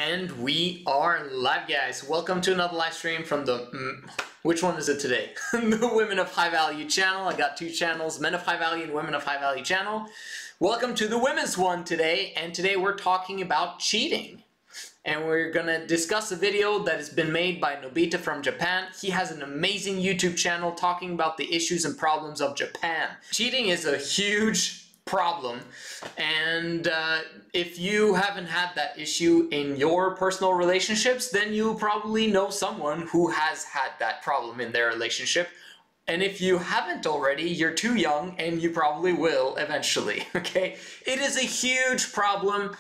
And we are live, guys. Welcome to another live stream from the which one is it today? The Women of High Value channel. I got two channels, Men of High Value and Women of High Value channel. Welcome to the women's one today, and today we're talking about cheating. And we're gonna discuss a video that has been made by Nobita from Japan. He has an amazing YouTube channel talking about the issues and problems of Japan. Cheating is a huge problem, and if you haven't had that issue in your personal relationships, then you probably know someone who has had that problem in their relationship. And if you haven't already, you're too young and you probably will eventually, okay? It is a huge problem,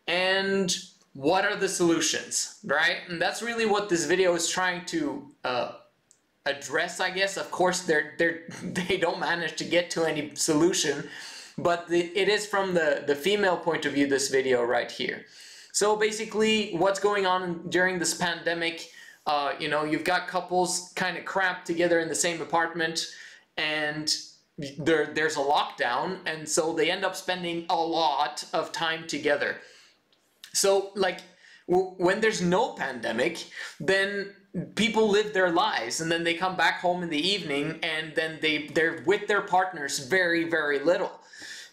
and what are the solutions, right? And that's really what this video is trying to address, I guess. Of course, they don't manage to get to any solution, but it is from the female point of view, this video right here. So basically, what's going on during this pandemic, you know, you've got couples kind of cramped together in the same apartment, and there's a lockdown, and so they end up spending a lot of time together. So, like, when there's no pandemic, then people live their lives, and then they come back home in the evening, and then they're with their partners very, very little.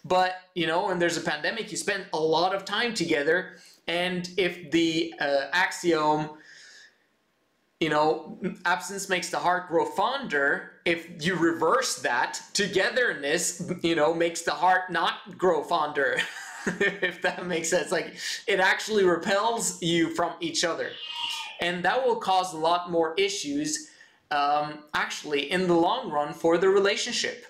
But, you know, when there's a pandemic, you spend a lot of time together, and if the axiom, you know, absence makes the heart grow fonder, if you reverse that, togetherness, you know, makes the heart not grow fonder. If that makes sense. Like, it actually repels you from each other, and that will cause a lot more issues actually in the long run for the relationship.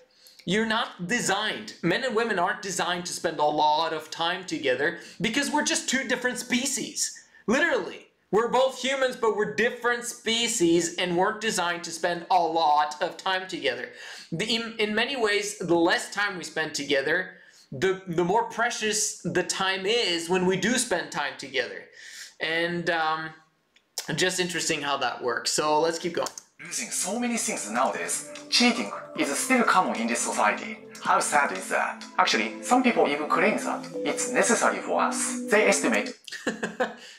You're not designed, men and women aren't designed to spend a lot of time together, because we're just two different species. Literally, we're both humans, but we're different species and weren't designed to spend a lot of time together. In many ways, the less time we spend together, the more precious the time is when we do spend time together. And just interesting how that works. So let's keep going. Losing so many things nowadays, cheating is still common in this society. How sad is that? Actually, some people even claim that it's necessary for us. They estimate.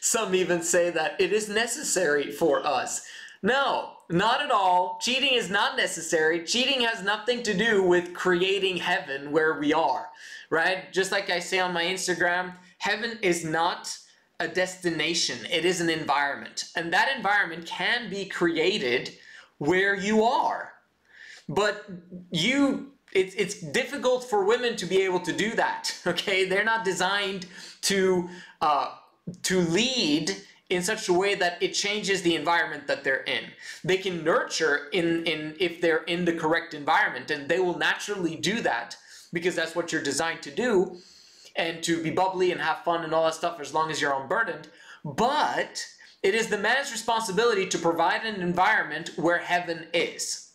Some even say that it is necessary for us. No, not at all. Cheating is not necessary. Cheating has nothing to do with creating heaven where we are, right? Just like I say on my Instagram, heaven is not a destination. It is an environment. And that environment can be created where you are. But it's difficult for women to be able to do that, okay? They're not designed to lead in such a way that it changes the environment that they're in. They can nurture if they're in the correct environment, and they will naturally do that because that's what you're designed to do, and to be bubbly and have fun and all that stuff as long as you're unburdened. But it is the man's responsibility to provide an environment where heaven is.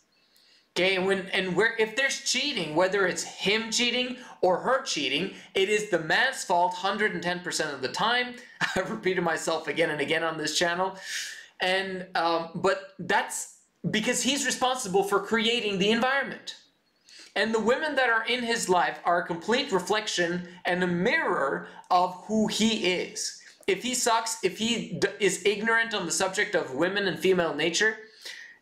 Okay, if there's cheating, whether it's him cheating or her cheating, it is the man's fault 110% of the time. I've repeated myself again and again on this channel. And but that's because he's responsible for creating the environment. And the women that are in his life are a complete reflection and a mirror of who he is. If he sucks, if he is ignorant on the subject of women and female nature,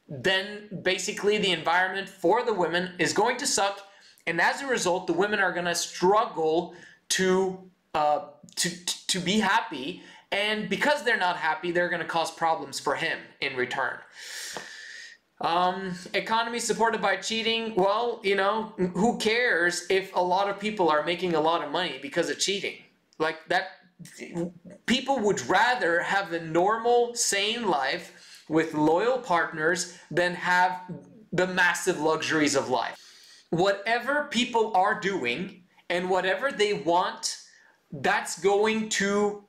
then basically the environment for the women is going to suck, and as a result, the women are going to struggle to be happy, and because they're not happy, they're going to cause problems for him in return. Economy supported by cheating. Well, you know, who cares if a lot of people are making a lot of money because of cheating? Like that, people would rather have a normal, sane life with loyal partners than have the massive luxuries of life. Whatever people are doing and whatever they want, that's going to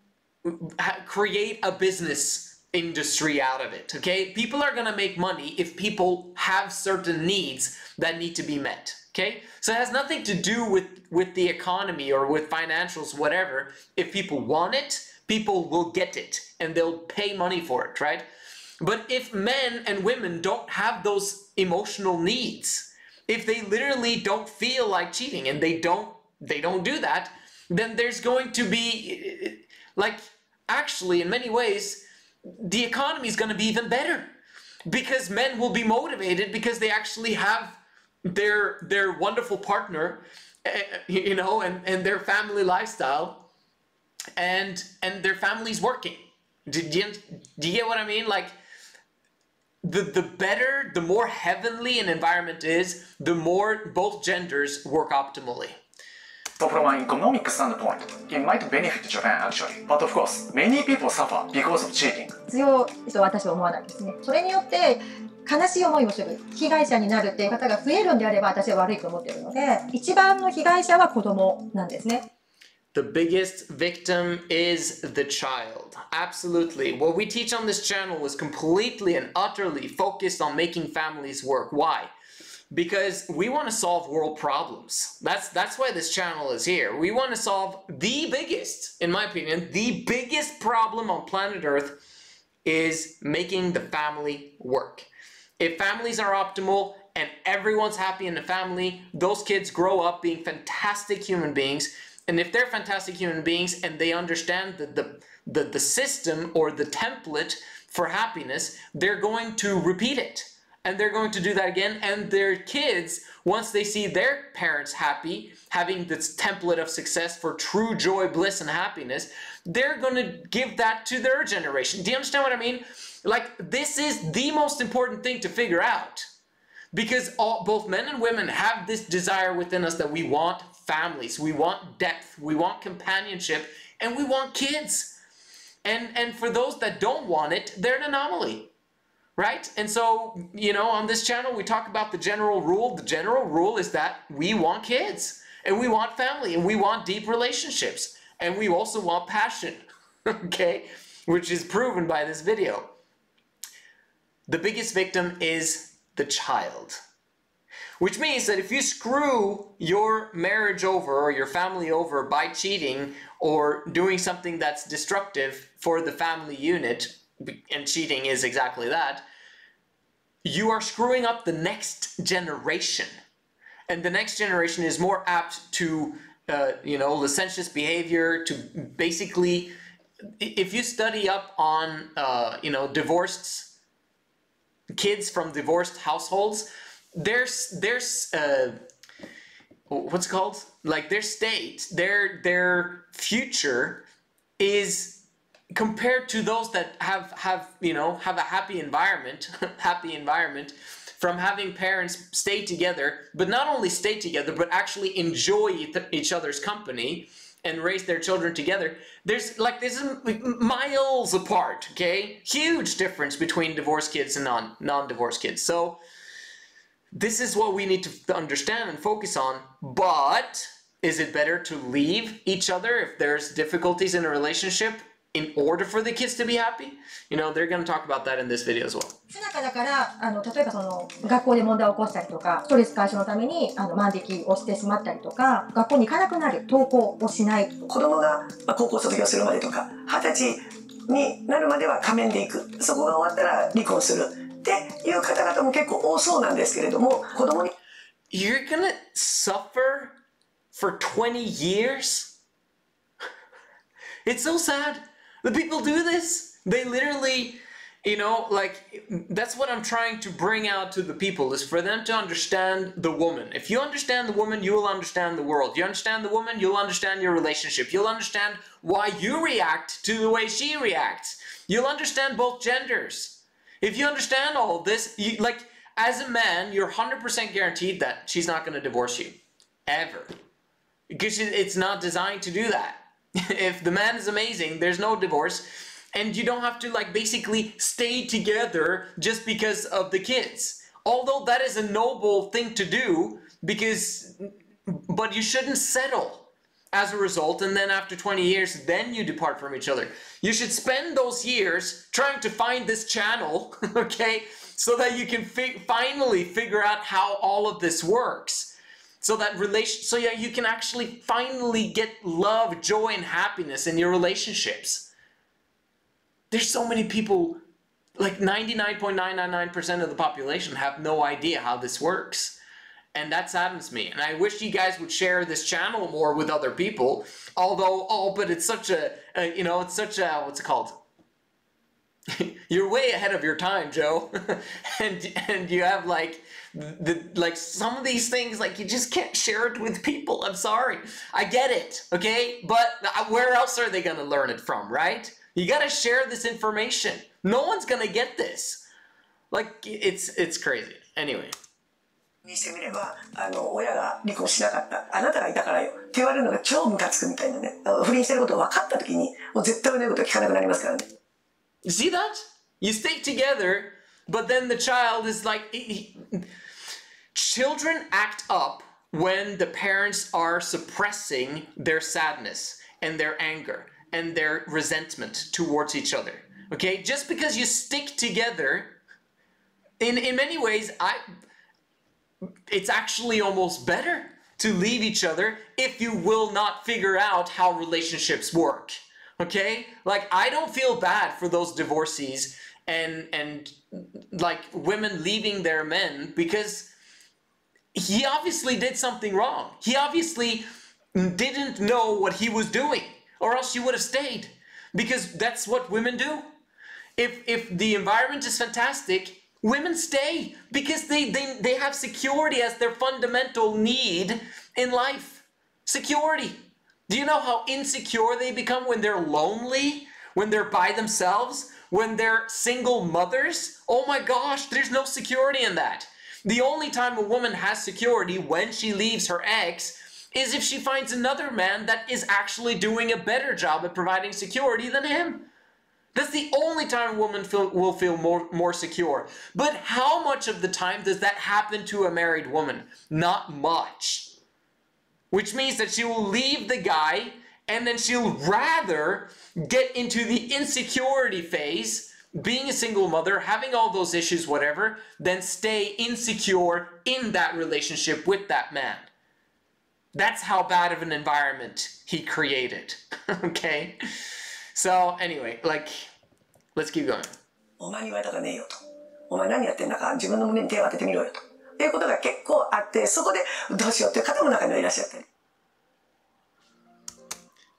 create a business industry out of it, okay? People are gonna make money if people have certain needs that need to be met, okay? So it has nothing to do with the economy or with financials, whatever. If people want it, people will get it, and they'll pay money for it, right? But if men and women don't have those emotional needs, if they literally don't feel like cheating and they don't do that, then there's going to be, like, actually, in many ways, the economy is going to be even better because men will be motivated because they actually have their wonderful partner, you know, and their family lifestyle, and their family's working. Do you get what I mean? Like, the better, the more heavenly an environment is, the more both genders work optimally. So from an economic standpoint, it might benefit Japan actually. But of course, many people suffer because of cheating. 強いと私は思わないですね。それによって悲しい思いをする被害者になるっていう方が増えるんであれば私は悪いと思っているので、一番の被害者は子供なんですね。The biggest victim is the child. Absolutely. What we teach on this channel is completely and utterly focused on making families work. Why? Because we want to solve world problems. That's why this channel is here. We want to solve the biggest, in my opinion, the biggest problem on planet Earth is making the family work. If families are optimal and everyone's happy in the family, those kids grow up being fantastic human beings. And if they're fantastic human beings and they understand the system or the template for happiness, they're going to repeat it. And they're going to do that again. And their kids, once they see their parents happy, having this template of success for true joy, bliss, and happiness, they're going to give that to their generation. Do you understand what I mean? Like, this is the most important thing to figure out. Because both men and women have this desire within us that we want families, we want depth, we want companionship, and we want kids. And for those that don't want it, they're an anomaly, right? And so, you know, on this channel, we talk about the general rule. The general rule is that we want kids, and we want family, and we want deep relationships, and we also want passion, okay? Which is proven by this video. The biggest victim is the child. Which means that if you screw your marriage over or your family over by cheating or doing something that's destructive for the family unit, and cheating is exactly that, you are screwing up the next generation. And the next generation is more apt to, you know, licentious behavior, to basically, if you study up on, you know, divorced kids from divorced households, there's what's it called? Like, their state, their future is compared to those that have you know, have a happy environment, from having parents stay together, but not only stay together, but actually enjoy each other's company and raise their children together. There's miles apart, okay? Huge difference between divorced kids and non-divorced kids. So this is what we need to understand and focus on. But is it better to leave each other if there's difficulties in a relationship in order for the kids to be happy? You know, they're going to talk about that in this video as well. 不仲だから例えばその学校で問題を起こしたりとか、ストレス解消のために万引きをしてしまったりとか、学校に行かなくなる、登校をしない。子供が高校卒業するまでとか、20歳になるまでは仮面で行く。そこが終わったら離婚するっていう方々も結構多そうなんですけれども、子供に You're gonna suffer for 20 years? It's so sad. The people do this. They literally, you know, like, that's what I'm trying to bring out to the people, is for them to understand the woman. If you understand the woman, you will understand the world. You understand the woman, you'll understand your relationship. You'll understand why you react to the way she reacts. You'll understand both genders. If you understand all of this, you, like, as a man, you're 100% guaranteed that she's not going to divorce you. Ever. Because it's not designed to do that. If the man is amazing, there's no divorce. And you don't have to, like, basically stay together just because of the kids. Although that is a noble thing to do, but you shouldn't settle as a result, and then after 20 years, then you depart from each other. You should spend those years trying to find this channel, okay, so that you can finally figure out how all of this works. So that you can actually finally get love, joy, and happiness in your relationships. There's so many people, like 99.999% of the population have no idea how this works. And that saddens me. And I wish you guys would share this channel more with other people. Although, but it's such a, it's such a, what's it called? You're way ahead of your time, Joe. and you have like some of these things, like you just can't share it with people. I'm sorry. I get it, okay? But where else are they going to learn it from, right? You got to share this information. No one's going to get this. Like, it's crazy. Anyway. にしてみれば、親が離婚しなかった。あなたがいたからよ。って言われるのが超ムカつくみたいなね。不倫してることが分かった時に、もう絶対言うことは聞かなくなりますからね。You see that? You stay together, but then the child is like... Children act up when the parents are suppressing their sadness and their anger and their resentment towards each other. Okay? Just because you stick together, in many ways, it's actually almost better to leave each other if you will not figure out how relationships work. Okay? Like, I don't feel bad for those divorcees and like women leaving their men, because he obviously did something wrong. He obviously didn't know what he was doing, or else she would have stayed, because that's what women do. If the environment is fantastic, women stay because they have security as their fundamental need in life. Security. Do you know how insecure they become when they're lonely, when they're by themselves, when they're single mothers? Oh my gosh, there's no security in that. The only time a woman has security when she leaves her ex is if she finds another man that is actually doing a better job at providing security than him. That's the only time a woman will feel more secure. But how much of the time does that happen to a married woman? Not much. Which means that she will leave the guy and then she'll rather get into the insecurity phase, being a single mother, having all those issues, whatever, than stay insecure in that relationship with that man. That's how bad of an environment he created. Okay? So, anyway, like, let's keep going. お前に言われたかねえよと。お前何やってんだか自分の胸に手を当ててみろよと。いうことが結構あって、そこでどうしようっていう方も中にはいらっしゃったり。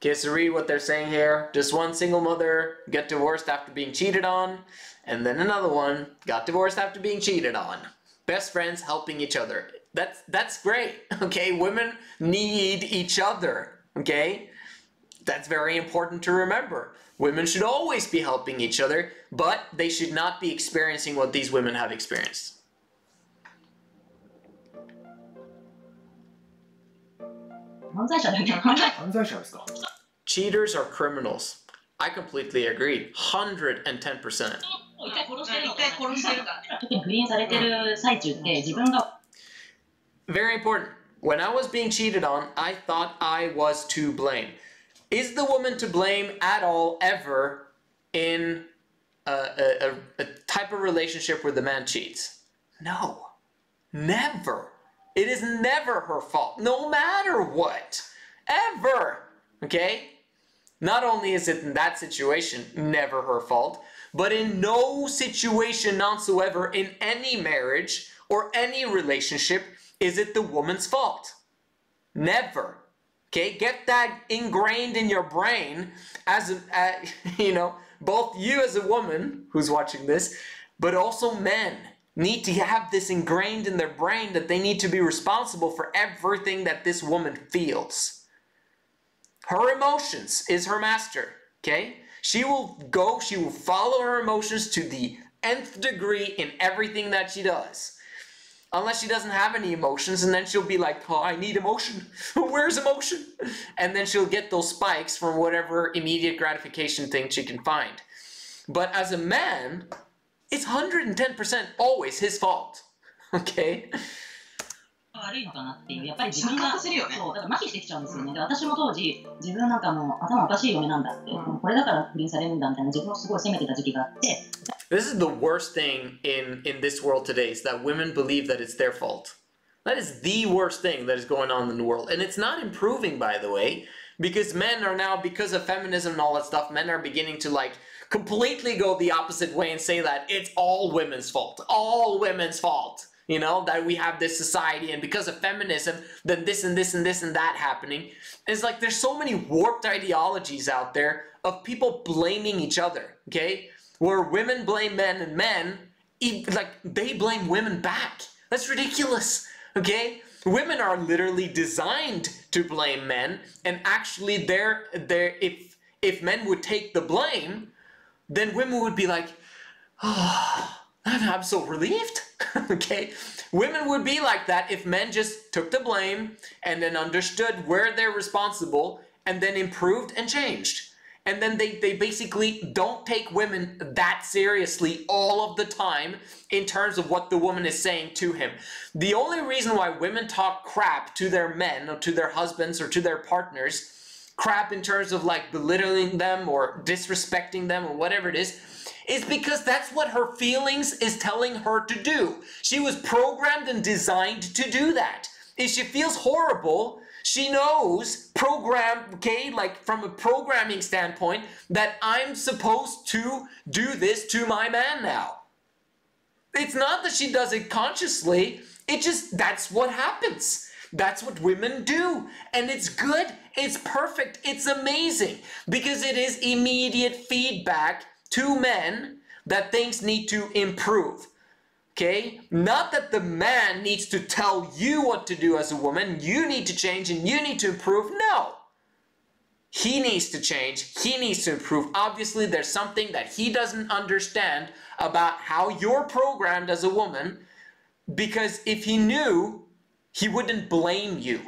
Okay, so read what they're saying here. Just one single mother got divorced after being cheated on, and then another one got divorced after being cheated on. Best friends helping each other. That's great, okay? Women need each other, okay? That's very important to remember. Women should always be helping each other, but they should not be experiencing what these women have experienced. Cheaters are criminals. I completely agree. 110%. Very important. When I was being cheated on, I thought I was to blame. Is the woman to blame at all ever in a type of relationship where the man cheats? No. Never. It is never her fault, no matter what. Ever. Okay? Not only is it in that situation never her fault, but in no situation whatsoever in any marriage or any relationship is it the woman's fault. Never. Okay? Get that ingrained in your brain as, both you as a woman who's watching this, but also men need to have this ingrained in their brain that they need to be responsible for everything that this woman feels. Her emotions is her master, okay? She will follow her emotions to the nth degree in everything that she does. Unless she doesn't have any emotions, and then she'll be like, oh, I need emotion. Where's emotion? And then she'll get those spikes from whatever immediate gratification thing she can find. But as a man, it's 110% always his fault. Okay? 悪いのかなっていう、やっぱり自分がそうだから麻痺してきちゃうんですよね。で、私も当時自分なんかもう頭おかしい嫁なんだって、これだから不倫されるんだみたいな自分をすごい責めてた時期があって。This is the worst thing in this world today, is that women believe that it's their fault. That is the worst thing that is going on in the world. And it's not improving, by the way, because men are now, because of feminism and all that stuff, men are beginning to like completely go the opposite way and say that it's all women's fault. All women's fault. you know, that we have this society, and because of feminism, then this and this and this and that happening. It's like there's so many warped ideologies out there of people blaming each other, okay? Where women blame men and men, like, they blame women back. That's ridiculous, okay? Women are literally designed to blame men, and actually if men would take the blame, then women would be like, oh, I'm so relieved, okay? Women would be like that if men just took the blame and then understood where they're responsible and then improved and changed. And then they basically don't take women that seriously all of the time in terms of what the woman is saying to him. The only reason why women talk crap to their men or to their husbands or to their partners, crap in terms of like belittling them or disrespecting them or whatever it is because that's what her feelings is telling her to do. She was programmed and designed to do that. If she feels horrible, she knows, okay, like from a programming standpoint, that I'm supposed to do this to my man now. It's not that she does it consciously, that's what happens. That's what women do. And it's good, it's perfect, it's amazing. Because it is immediate feedback to men that things need to improve. Okay? Not that the man needs to tell you what to do as a woman. You need to change and you need to improve. No. He needs to change. He needs to improve. Obviously, there's something that he doesn't understand about how you're programmed as a woman, because if he knew, he wouldn't blame you.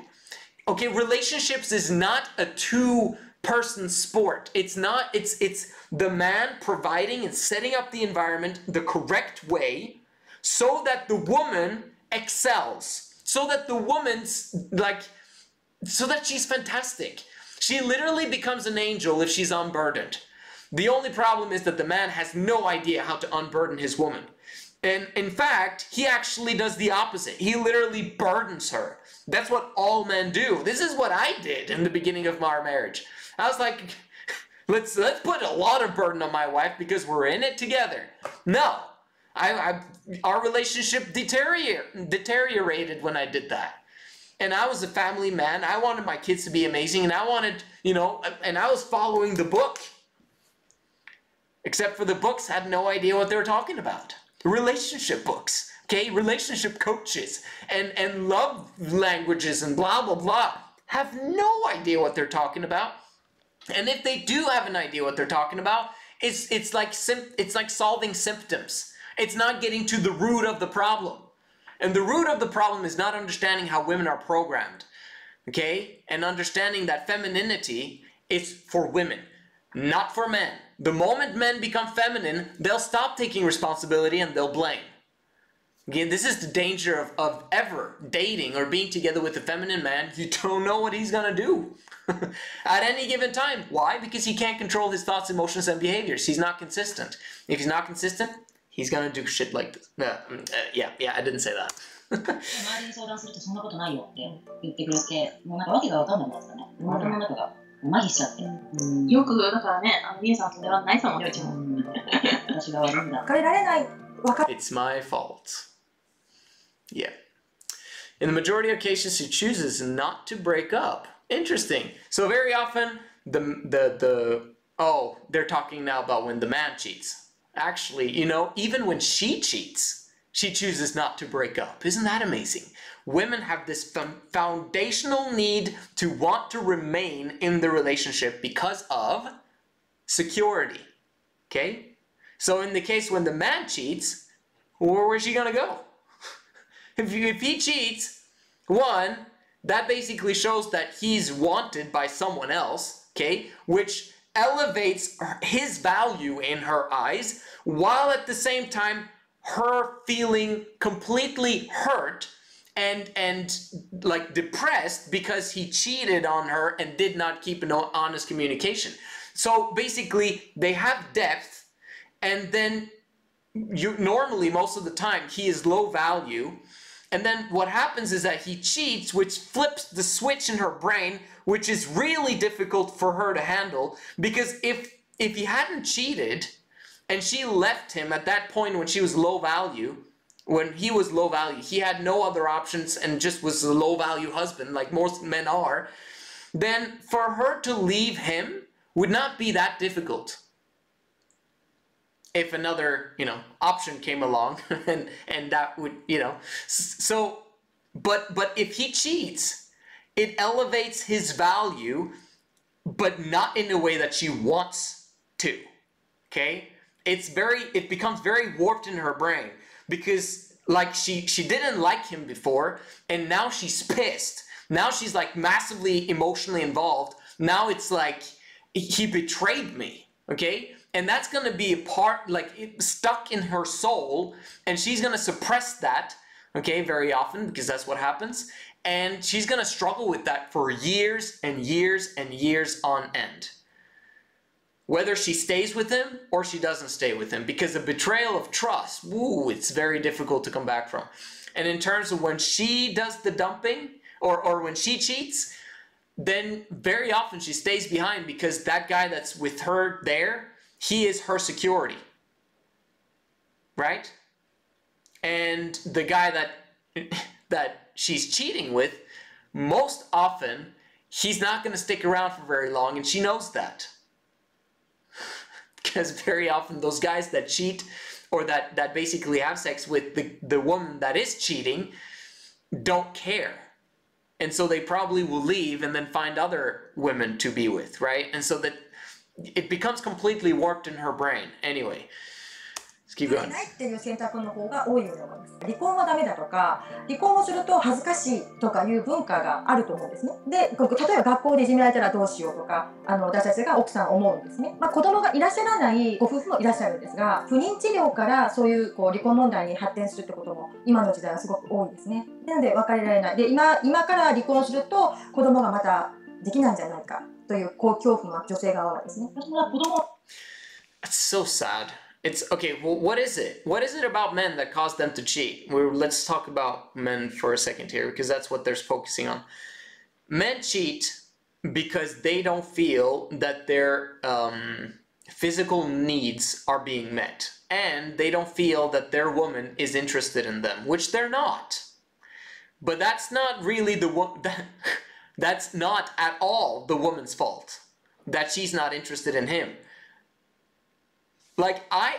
Okay? Relationships is not a two-person sport. It's the man providing and setting up the environment the correct way, so that the woman excels, so that the woman's so that she's fantastic. She literally becomes an angel if she's unburdened. The only problem is that the man has no idea how to unburden his woman. And in fact, he actually does the opposite. He literally burdens her. That's what all men do. This is what I did in the beginning of our marriage. I was like, let's put a lot of burden on my wife because we're in it together. No. Our relationship deteriorated when I did that. And I was a family man. I wanted my kids to be amazing, and I wanted, you know, and I was following the book. Except for the books had no idea what they were talking about. Relationship books, okay? Relationship coaches and love languages and blah, blah, blah have no idea what they're talking about. And if they do have an idea what they're talking about, it's like solving symptoms. It's not getting to the root of the problem. And the root of the problem is not understanding how women are programmed, okay? And understanding that femininity is for women, not for men. The moment men become feminine, they'll stop taking responsibility and they'll blame. Again, this is the danger of ever dating or being together with a feminine man. You don't know what he's gonna do at any given time. Why? Because he can't control his thoughts, emotions, and behaviors. He's not consistent. If he's not consistent, he's gonna do shit like this. Yeah, I didn't say that. 周りに相談するとそんなことないよって言ってくれて、もうなんか訳が分かんなくなったね。頭の中が麻痺しちゃって。よくだからね、ミエさんそれはないさもりょうちも。私が悪いんだ。変えられない。It's my fault. Yeah. In the majority of cases, she chooses not to break up. Interesting. So very often, they're talking now about when the man cheats. Actually, you know, even when she cheats, she chooses not to break up. Isn't that amazing? Women have this foundational need to want to remain in the relationship because of security. Okay? So in the case when the man cheats, where's she gonna go? If he cheats, one, that basically shows that he's wanted by someone else, okay? Which elevates his value in her eyes, while at the same time her feeling completely hurt and like depressed because he cheated on her and did not keep an honest communication. So basically they have depth, and then normally most of the time he is low value, and then what happens is that he cheats, which flips the switch in her brain, which is really difficult for her to handle, because if he hadn't cheated and she left him at that point when she was low value, when he was low value, he had no other options and just was a low value husband like most men are, then for her to leave him would not be that difficult. If another, option came along and that would, so, but if he cheats, it elevates his value, but not in a way that she wants to, okay? It becomes very warped in her brain because like she didn't like him before and now she's pissed. Now she's like massively emotionally involved. Now it's like he betrayed me, okay? And that's going to be a part, like stuck in her soul, and she's going to suppress that, okay, very often because that's what happens. And she's going to struggle with that for years and years and years on end. Whether she stays with him or she doesn't stay with him, because a betrayal of trust, woo, it's very difficult to come back from. And in terms of when she does the dumping or when she cheats, then very often she stays behind because that guy that's with her there, he is her security, right? And the guy that she's cheating with, most often, he's not going to stick around for very long, and she knows that. Because very often those guys that cheat or that basically have sex with the woman that is cheating don't care. And so they probably will leave and then find other women to be with, right? And so that it becomes completely warped in her brain. Anyway, let's keep going. ないっていう選択の方が多いように思います。離婚はダメだとか、離婚をすると恥ずかしいとかいう文化があると思うんですね。で、例えば学校でいじめられたらどうしようとか、私たちが奥さん思うんですね。子供がいらっしゃらないご夫婦もいらっしゃるんですが、不妊治療からそういう離婚問題に発展するってことも今の時代はすごく多いですね。なので別れられない。で、今から離婚すると子供がまたできないんじゃないかという恐怖の女性側はですね。It's so sad. It's okay. Well, what is it? What is it about men that cause them to cheat? Let's talk about men for a second here because that's what they're focusing on. Men cheat because they don't feel that their physical needs are being met, and they don't feel that their woman is interested in them, which they're not. But that's not really that's not at all the woman's fault that she's not interested in him. Like, I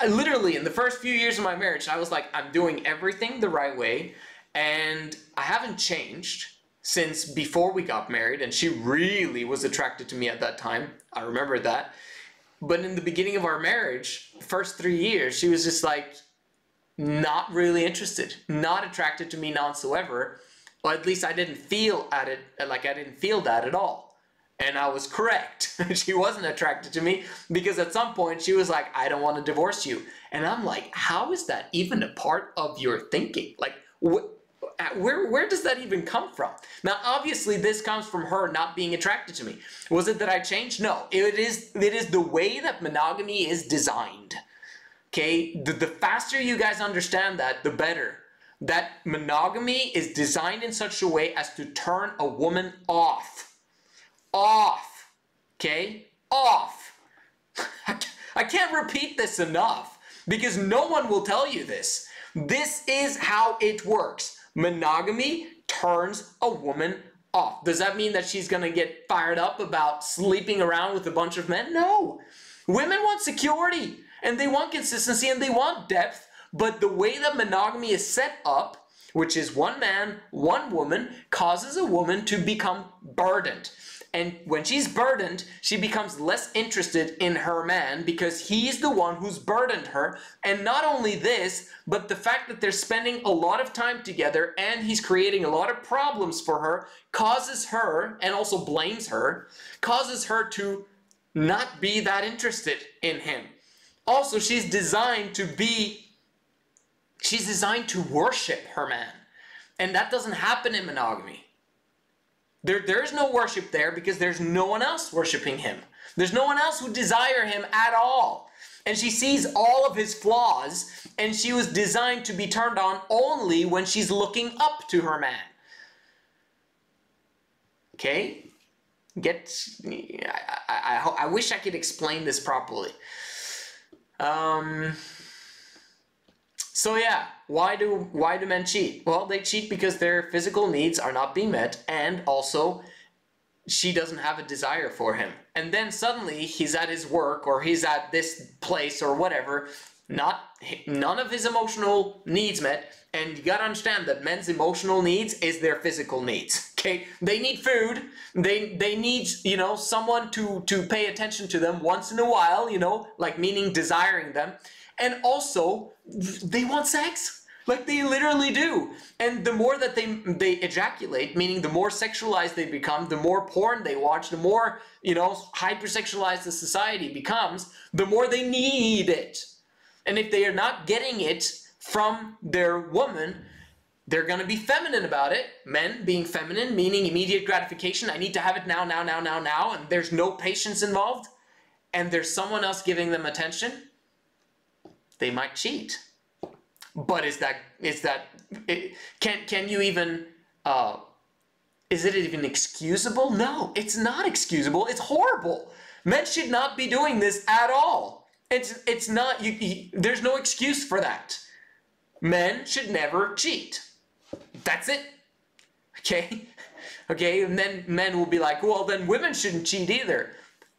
literally, in the first few years of my marriage, I was like, I'm doing everything the right way, and I haven't changed since before we got married, and she really was attracted to me at that time. I remember that. But in the beginning of our marriage, first 3 years, she was just like, not really interested, not attracted to me whatsoever. Well, at least I didn't feel at it, like I didn't feel that at all. And I was correct. She wasn't attracted to me because at some point she was like, I don't want to divorce you. And I'm like, how is that even a part of your thinking? Like, where does that even come from? Now, obviously, this comes from her not being attracted to me. Was it that I changed? No. It is the way that monogamy is designed. Okay? The faster you guys understand that, the better. That monogamy is designed in such a way as to turn a woman off. Off, okay? Off. I can't repeat this enough because no one will tell you this. This is how it works. Monogamy turns a woman off. Does that mean that she's gonna get fired up about sleeping around with a bunch of men? No. Women want security and they want consistency and they want depth, but the way that monogamy is set up, which is one man, one woman, causes a woman to become burdened. And when she's burdened, she becomes less interested in her man because he's the one who's burdened her. And not only this, but the fact that they're spending a lot of time together and he's creating a lot of problems for her causes her, and also blames her, causes her to not be that interested in him. Also, she's designed to worship her man. And that doesn't happen in monogamy. There is no worship there because there's no one else worshiping him. There's no one else who desire him at all. And she sees all of his flaws, and she was designed to be turned on only when she's looking up to her man. Okay? I wish So So yeah, why do men cheat? Well, they cheat because their physical needs are not being met, and also she doesn't have a desire for him. And then suddenly he's at his work or he's at this place or whatever, none of his emotional needs met. And you gotta understand that men's emotional needs is their physical needs. Okay, they need food. They need, you know, someone to pay attention to them once in a while. You know, like meaning desiring them, and also they want sex. Like they literally do. And the more that they ejaculate, meaning the more sexualized they become, the more porn they watch, the more, you know, hypersexualized the society becomes, the more they need it. And if they are not getting it from their woman, they're going to be feminine about it. Men being feminine, meaning immediate gratification. I need to have it now, and there's no patience involved. And there's someone else giving them attention. They might cheat. But can you even, is it even excusable? No, it's not excusable. It's horrible. Men should not be doing this at all. It's not, there's no excuse for that. Men should never cheat. That's it. Okay? Okay, and then men will be like, well, then women shouldn't cheat either.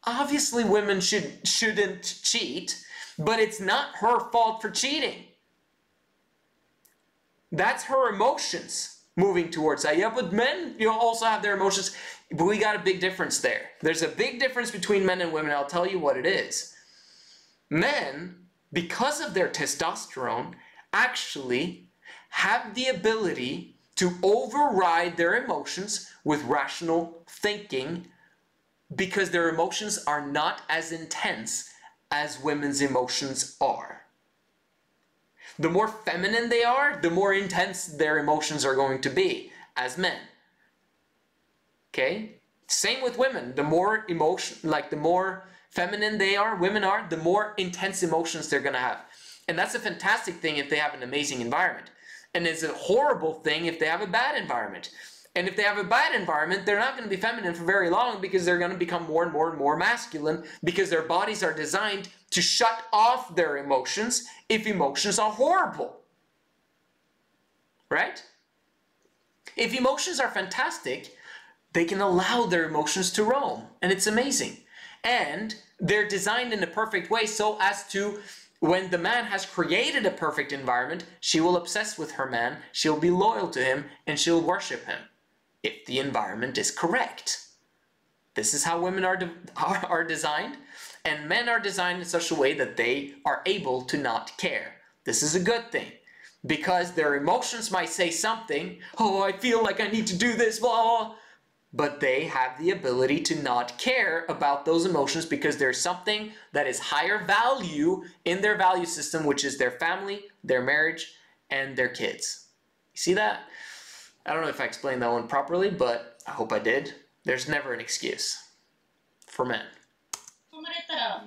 Obviously women shouldn't cheat, but it's not her fault for cheating. That's her emotions moving towards that. Yeah, but men, you know, also have their emotions. But we got a big difference there. There's a big difference between men and women. I'll tell you what it is. Men, because of their testosterone, actually have the ability to override their emotions with rational thinking because their emotions are not as intense as women's emotions are. The more feminine they are, the more intense their emotions are going to be as men. Okay? Same with women. The more the more feminine women are, the more intense emotions they're going to have. And that's a fantastic thing if they have an amazing environment. And it's a horrible thing if they have a bad environment. And if they have a bad environment, they're not going to be feminine for very long because they're going to become more and more and more masculine because their bodies are designed to shut off their emotions if emotions are horrible. Right? If emotions are fantastic, they can allow their emotions to roam. And it's amazing. And they're designed in a perfect way so as to, when the man has created a perfect environment, she will obsess with her man, she'll be loyal to him, and she'll worship him. If the environment is correct. This is how women are designed, and men are designed in such a way that they are able to not care. This is a good thing, because their emotions might say something, oh, I feel like I need to do this, blah, blah, but they have the ability to not care about those emotions because there's something that is higher value in their value system, which is their family, their marriage, and their kids. You see that? I don't know if I explained that one properly, but I hope I did. There's never an excuse for men. 生まれたら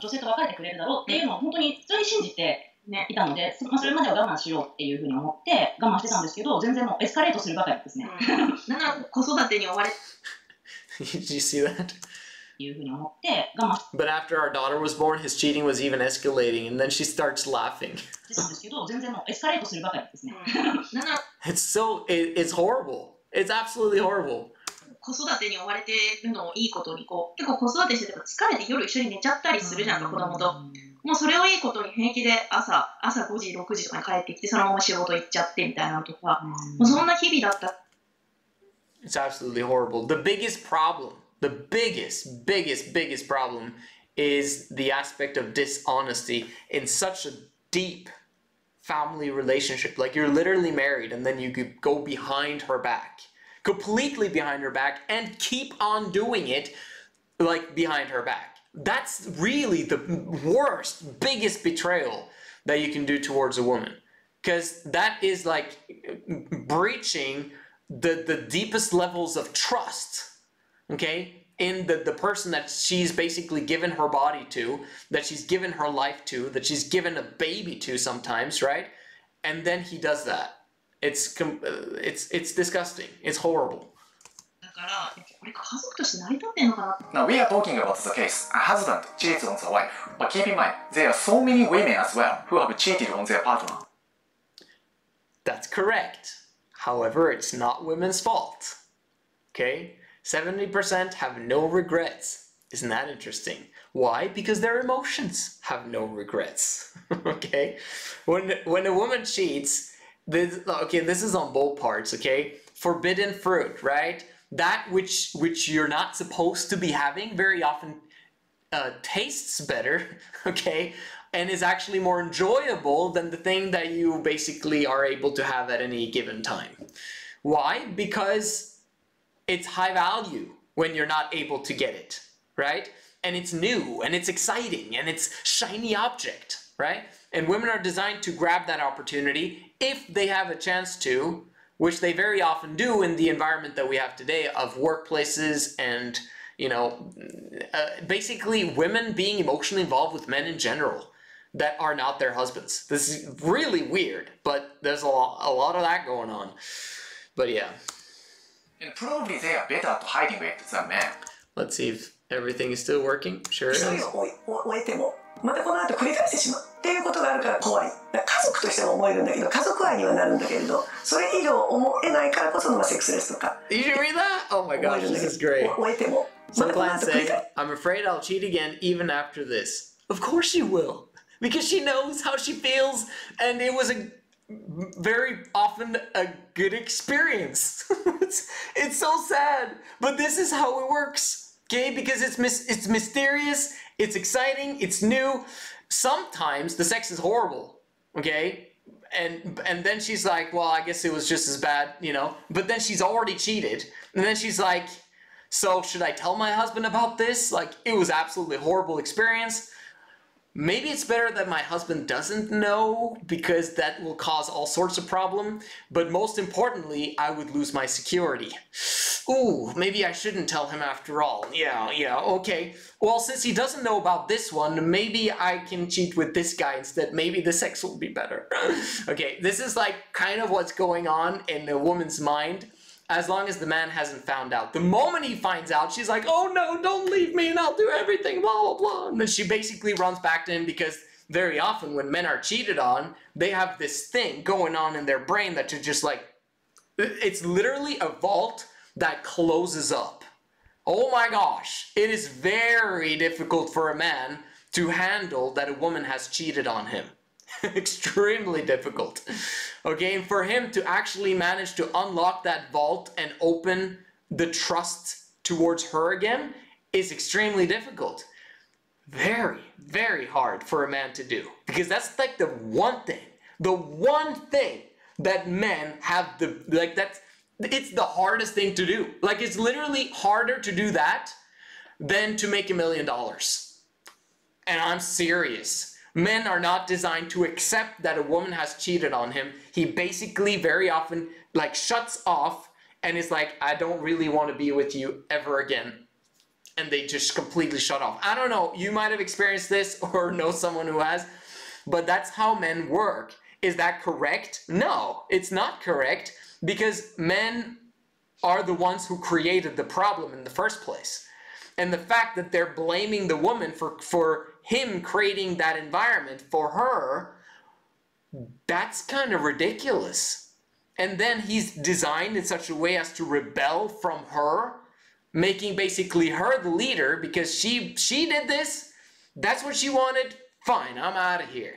女性と別れてくれるだろうっていうのを本当に普通に信じて、ね、いたので、それまでは我慢しようっていうふうに思って我慢してたんですけど、全然もうエスカレートするばかりですね。だから子育てに追われ Did you see that? いうふうに思って我慢し But after our daughter was born, his cheating was even escalating, and then she starts laughing. てたんですけど、全然もうエスカレートするばかりですね。It's horrible. It's absolutely horrible. 子育てに追われてるのをいいことにこう結構子育てしてて疲れて夜一緒に寝ちゃったりするじゃんか、子供と。もうそれをいいことに平気で朝5時6時とかに帰ってきてそのまま仕事行っちゃってみたいなのとか、もうそんな日々だった。It's absolutely horrible. The biggest problem, the biggest problem is the aspect of dishonesty in such a deep family relationship. Like you're literally married and then you could go behind her back. Completely behind her back and keep on doing it like behind her back. That's really the worst, biggest betrayal that you can do towards a woman. Because that is like breaching the deepest levels of trust, okay, in the person that she's basically given her body to, that she's given her life to, that she's given a baby to sometimes, right? And then he does that. It's disgusting. It's horrible. Now we are talking about the case a husband cheats on the wife, but keep in mind there are so many women as well who have cheated on their partner. That's correct. However, it's not women's fault. Okay? 70% have no regrets. Isn't that interesting? Why? Because their emotions have no regrets. Okay? When a woman cheats, this is on both parts, okay? Forbidden fruit, right? That which you're not supposed to be having very often tastes better, okay? And is actually more enjoyable than the thing that you basically are able to have at any given time. Why? Because it's high value when you're not able to get it, right? And it's new, and it's exciting, and it's shiny object, right? And women are designed to grab that opportunity if they have a chance to, which they very often do in the environment that we have today of workplaces and, you know, basically women being emotionally involved with men in general that are not their husbands. This is really weird, but there's a lot of that going on. But yeah. And probably they are better at hiding it than men. Let's see if everything is still working. Sure it 一 is. 人を終えてもまたこの後繰り返してしまうっていうことがあるから怖い。だから家族としては思えるんだけど、家族愛にはなるんだけれど、それ以上思えないからこそのセックスレスとか You should read that? Oh my 思え gosh, るんだ this け is ど、 great. 終えてもま Some たこの clients 後繰り say, 返 I'm afraid I'll cheat again even after this. Of course you will. Because she knows how she feels and it was a very often a good experience. it's so sad, but this is how it works, okay? Because it's mysterious, it's exciting, it's new. Sometimes the sex is horrible, okay? And then she's like, well, I guess it was just as bad, you know? But then she's already cheated, and then she's like, so should I tell my husband about this? Like, it was absolutely a horrible experience. Maybe it's better that my husband doesn't know because that will cause all sorts of problem. But most importantly, I would lose my security. Ooh, maybe I shouldn't tell him after all. Yeah, okay. Well, since he doesn't know about this one, maybe I can cheat with this guy instead. Maybe the sex will be better. Okay, this is like kind of what's going on in the woman's mind. As long as the man hasn't found out. The moment he finds out, she's like, oh no, don't leave me and I'll do everything, blah, blah, blah. And then she basically runs back to him because very often when men are cheated on, they have this thing going on in their brain that you're just like, it's literally a vault that closes up. Oh my gosh, it is very difficult for a man to handle that a woman has cheated on him. Extremely difficult. Okay, and for him to actually manage to unlock that vault and open the trust towards her again is extremely difficult. Very, very hard for a man to do. Because that's like the one thing that men have it's the hardest thing to do. Like, it's literally harder to do that than to make $1 million. And I'm serious. Men are not designed to accept that a woman has cheated on him. He basically very often like shuts off and is like, I don't really want to be with you ever again. And they just completely shut off. I don't know, you might have experienced this or know someone who has, but that's how men work. Is that correct? No, it's not correct because men are the ones who created the problem in the first place. And the fact that they're blaming the woman for him creating that environment for her, that's kind of ridiculous. And then he's designed in such a way as to rebel from her, making basically her the leader because she did this, that's what she wanted, fine, I'm out of here.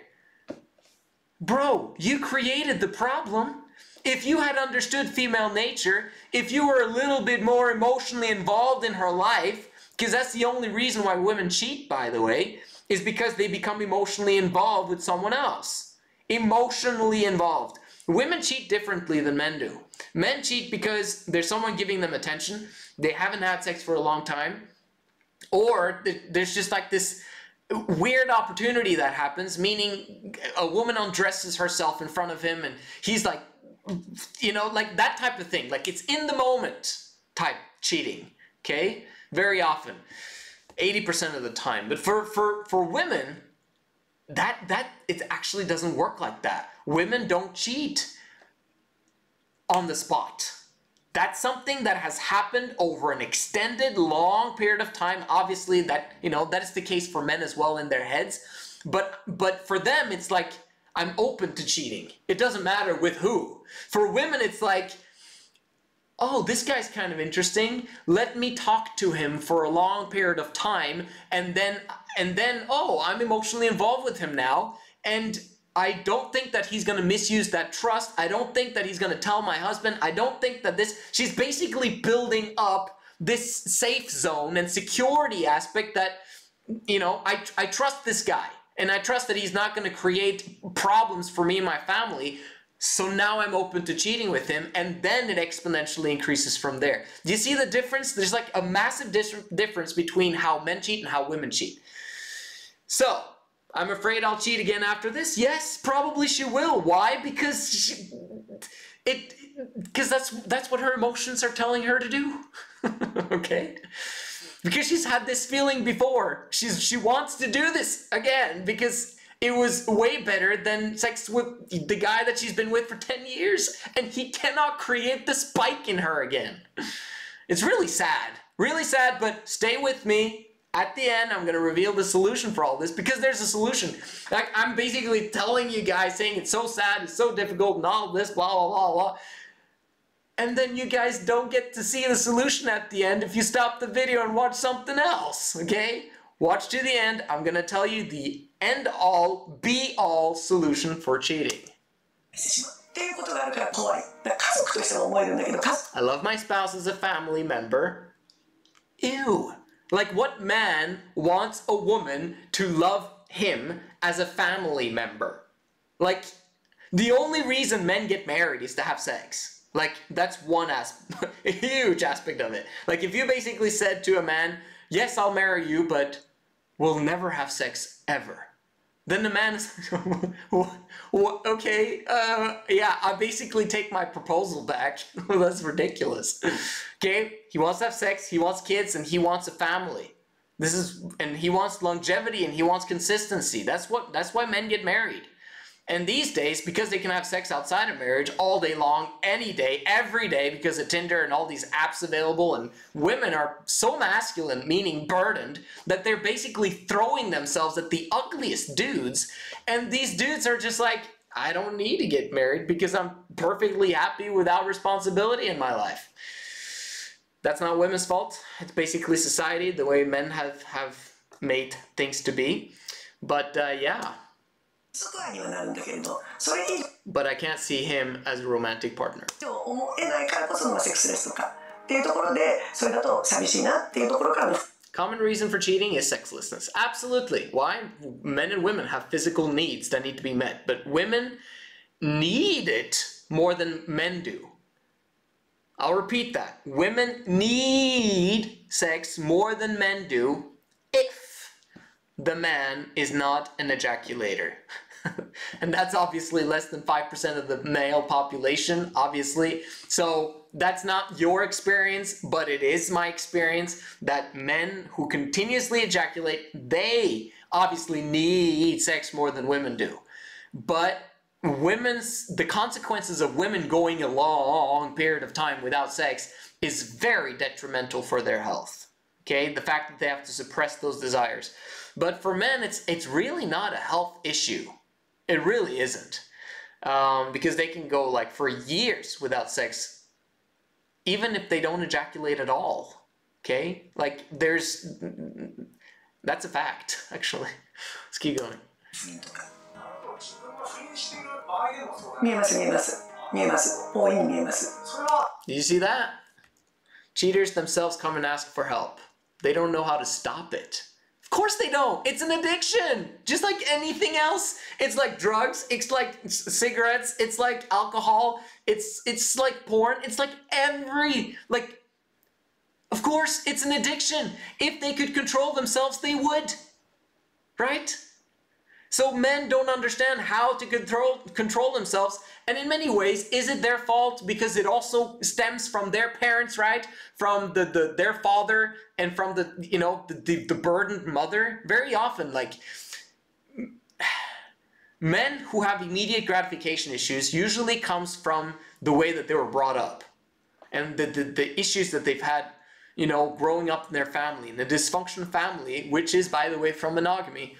Bro, you created the problem. If you had understood female nature, if you were a little bit more emotionally involved in her life, because that's the only reason why women cheat, by the way, is because they become emotionally involved with someone else. Emotionally involved. Women cheat differently than men do. Men cheat because there's someone giving them attention, they haven't had sex for a long time, or there's just like this weird opportunity that happens, meaning a woman undresses herself in front of him and he's like, you know, like that type of thing. Like it's in the moment type cheating, okay? Very often, 80% of the time. But for women, it actually doesn't work like that. Women don't cheat on the spot. That's something that has happened over an extended, long period of time. Obviously, that is the case for men as well in their heads. But for them, it's like, I'm open to cheating. It doesn't matter with who. For women, it's like, oh, this guy's kind of interesting. Let me talk to him for a long period of time, and then, oh, I'm emotionally involved with him now, and I don't think that he's going to misuse that trust. I don't think that he's going to tell my husband. I don't think that she's basically building up this safe zone and security aspect that, you know, I trust this guy, and I trust that he's not going to create problems for me and my family. So now I'm open to cheating with him, and then it exponentially increases from there. Do you see the difference? There's like a massive difference between how men cheat and how women cheat. So, I'm afraid I'll cheat again after this. Yes, probably she will. Why? Because that's what her emotions are telling her to do. Okay? Because she's had this feeling before. She wants to do this again because it was way better than sex with the guy that she's been with for 10 years, and he cannot create the spike in her again. It's really sad. Really sad, but stay with me. At the end, I'm going to reveal the solution for all this, because there's a solution. Like, I'm basically telling you guys, saying it's so sad, it's so difficult, and all of this, blah, blah, blah, blah. And then you guys don't get to see the solution at the end if you stop the video and watch something else, okay? Watch to the end. I'm going to tell you the end-all, be-all solution for cheating. I love my spouse as a family member. Ew. Like, what man wants a woman to love him as a family member? Like, the only reason men get married is to have sex. Like, that's one aspect, a huge aspect of it. Like, if you basically said to a man, yes, I'll marry you, but we'll never have sex ever. Then the man is, okay, yeah, I basically take my proposal back. That's ridiculous. Okay, he wants to have sex, he wants kids, and he wants a family. And he wants longevity, and he wants consistency. That's why men get married. And these days, because they can have sex outside of marriage all day long, any day, every day, because of Tinder and all these apps available, and women are so masculine, meaning burdened, that they're basically throwing themselves at the ugliest dudes. And these dudes are just like, I don't need to get married because I'm perfectly happy without responsibility in my life. That's not women's fault. It's basically society, the way men have made things to be. But yeah. But I can't see him as a romantic partner. Common reason for cheating is sexlessness. Absolutely. Why? Men and women have physical needs that need to be met, but women need it more than men do. I'll repeat that. Women need sex more than men do if the man is not an ejaculator. And that's obviously less than 5% of the male population, obviously. So that's not your experience, but it is my experience that men who continuously ejaculate, they obviously need sex more than women do. But the consequences of women going a long period of time without sex is very detrimental for their health. Okay, the fact that they have to suppress those desires. But for men, it's really not a health issue. It really isn't. Because they can go like for years without sex, even if they don't ejaculate at all. Okay? Like that's a fact, actually. Let's keep going. Did you see that? Cheaters themselves come and ask for help. They don't know how to stop it. Of course they don't. It's an addiction. Just like anything else. It's like drugs. It's like cigarettes. It's like alcohol. It's like porn. It's like of course it's an addiction. If they could control themselves, they would. Right? So men don't understand how to control themselves, and in many ways, is it their fault? Because it also stems from their parents, right? From their father, and from the burdened mother. Very often, like, men who have immediate gratification issues usually comes from the way that they were brought up, and the issues that they've had, growing up in their family, in a dysfunctional family, which is, by the way, from monogamy.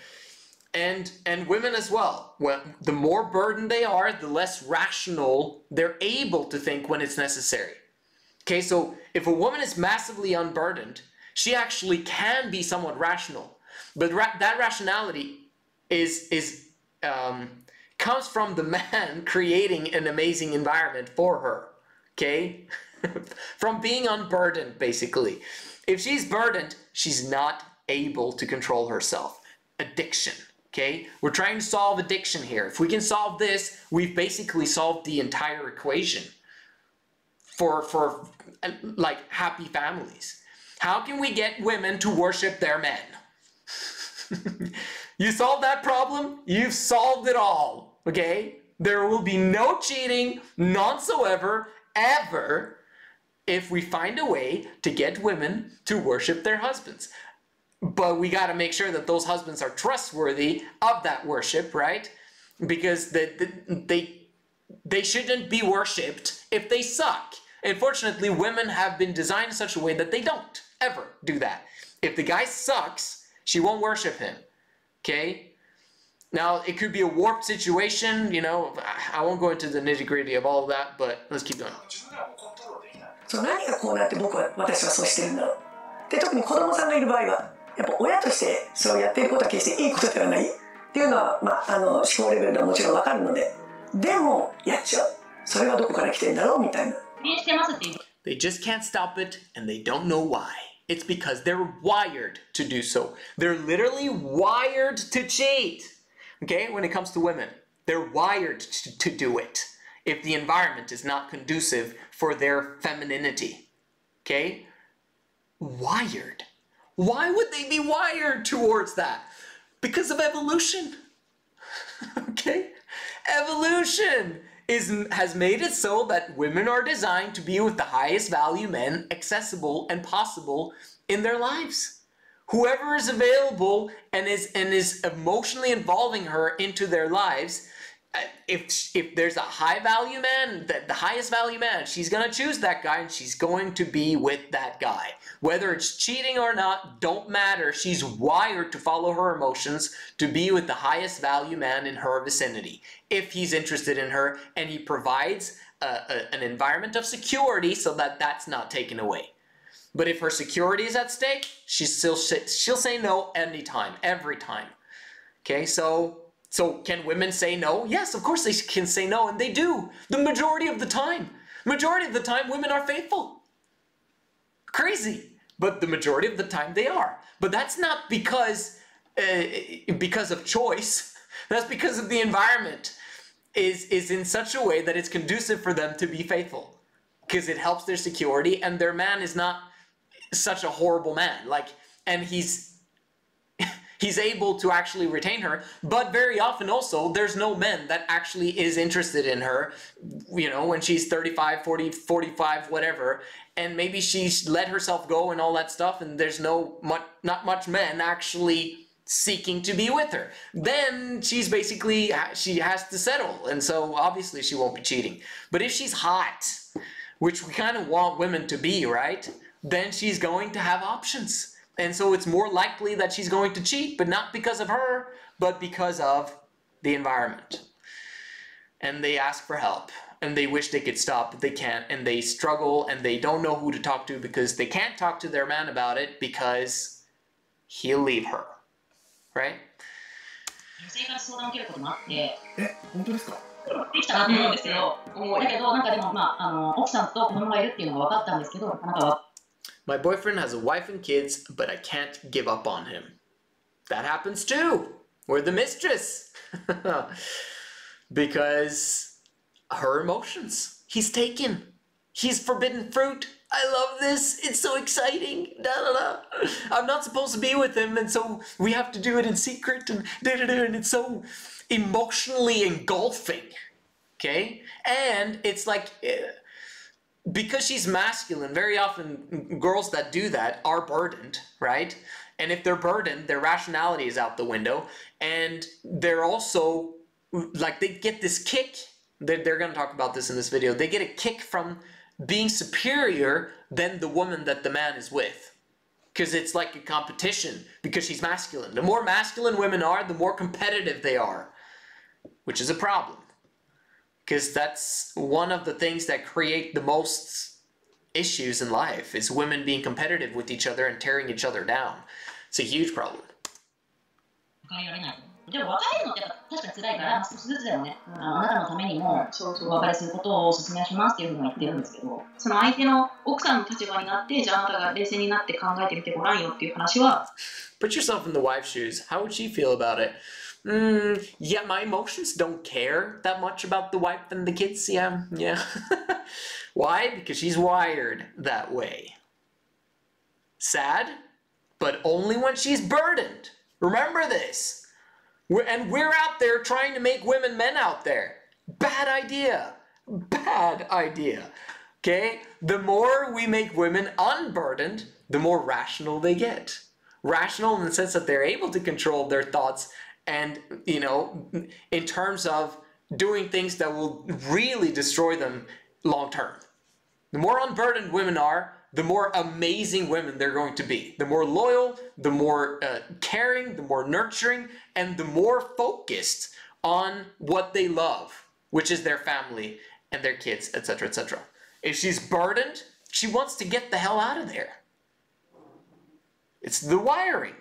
And women as well. Well, the more burdened they are, the less rational they're able to think when it's necessary. Okay, so if a woman is massively unburdened, she actually can be somewhat rational, but that rationality comes from the man creating an amazing environment for her. Okay, from being unburdened, basically. If she's burdened, she's not able to control herself. Addiction. Okay, we're trying to solve addiction here. If we can solve this, we've basically solved the entire equation for like happy families. How can we get women to worship their men? You solve that problem, you've solved it all. Okay, there will be no cheating, none whatsoever, ever, if we find a way to get women to worship their husbands. But we got to make sure that those husbands are trustworthy of that worship, right? Because they shouldn't be worshipped if they suck. Unfortunately, women have been designed in such a way that they don't ever do that. If the guy sucks, she won't worship him. Okay? Now, it could be a warped situation, you know. I won't go into the nitty-gritty of all of that, but let's keep going. そう何がこうなって私はそうしてるんだろう。で、特に子供さんがいる場合は、やっぱ親としてそれをやっていることは決していいことではないっていうのは、思考レベルではもちろんわかるので、でもやっちゃう。それがどこから来てるんだろうみたいな。They just can't stop it, and they don't know why. It's because they're wired to do so. They're literally wired to cheat. Okay, when it comes to women, they're wired to do it if the environment is not conducive for their femininity. Okay? Wired. Why would they be wired towards that? Because of evolution. Okay? Evolution has made it so that women are designed to be with the highest value men accessible and possible in their lives. Whoever is available and is emotionally involving her into their lives, if there's a high value man, the highest value man, she's going to choose that guy and she's going to be with that guy. Whether it's cheating or not, don't matter. She's wired to follow her emotions to be with the highest value man in her vicinity. If he's interested in her and he provides an environment of security so that that's not taken away. But if her security is at stake, she'll say no anytime, every time. Okay, so can women say no? Yes, of course they can say no, and they do. The majority of the time. Majority of the time, women are faithful. Crazy. But the majority of the time, they are. But that's not because of choice. That's because of the environment is in such a way that it's conducive for them to be faithful. Because it helps their security, and their man is not such a horrible man. And he's able to actually retain her, but very often also there's no men that actually is interested in her, you know, when she's 35, 40, 45, whatever, and maybe she's let herself go and all that stuff, and there's not much men actually seeking to be with her. Then she has to settle, and so obviously she won't be cheating. But if she's hot, which we kind of want women to be, right? Then she's going to have options. And so it's more likely that she's going to cheat, but not because of her, but because of the environment. And they ask for help, and they wish they could stop, but they can't, and they struggle, and they don't know who to talk to because they can't talk to their man about it because he'll leave her. Right? 女性から相談を受けることもあって、本当ですか？できたなと思うんですけど、だけどなんかでも奥さんと子供がいるっていうのが分かったんですけど、なんか My boyfriend has a wife and kids, but I can't give up on him. That happens too. We're the mistress. Because her emotions. He's taken. He's forbidden fruit. I love this. It's so exciting. Da, da, da. I'm not supposed to be with him, and so we have to do it in secret, and da, da, da, and it's so emotionally engulfing. Okay? And it's like... because she's masculine, very often girls that do that are burdened, right? And if they're burdened, their rationality is out the window, and they're also, like, they get this kick, they're going to talk about this in this video, they get a kick from being superior than the woman that the man is with. because it's like a competition because she's masculine. The more masculine women are, the more competitive they are, which is a problem because that's one of the things that create the most issues in life is women being competitive with each other and tearing each other down. It's a huge problem. 別れられない。でも別れるのってやっぱ確かに辛いから、少しずつでもね、あなたのためにもお別れすることをお勧めしますっていうふうには言ってるんですけど、その相手の奥さんの立場になって、じゃああなたが冷静になって考えてみてごらんよっていう話は。Put yourself in the wife's shoes. How would she feel about it? Yeah, my emotions don't care that much about the wife and the kids. Yeah. Why? Because she's wired that way. Sad, but only when she's burdened. Remember this. And we're out there trying to make women men out there. Bad idea. Bad idea. Okay? The more we make women unburdened, the more rational they get. Rational in the sense that they're able to control their thoughts and, you know, in terms of doing things that will really destroy them long term. The more unburdened women are, the more amazing women they're going to be. The more loyal, the more caring, the more nurturing, and the more focused on what they love, which is their family and their kids, etc., etc. If she's burdened, she wants to get the hell out of there. It's the wiring.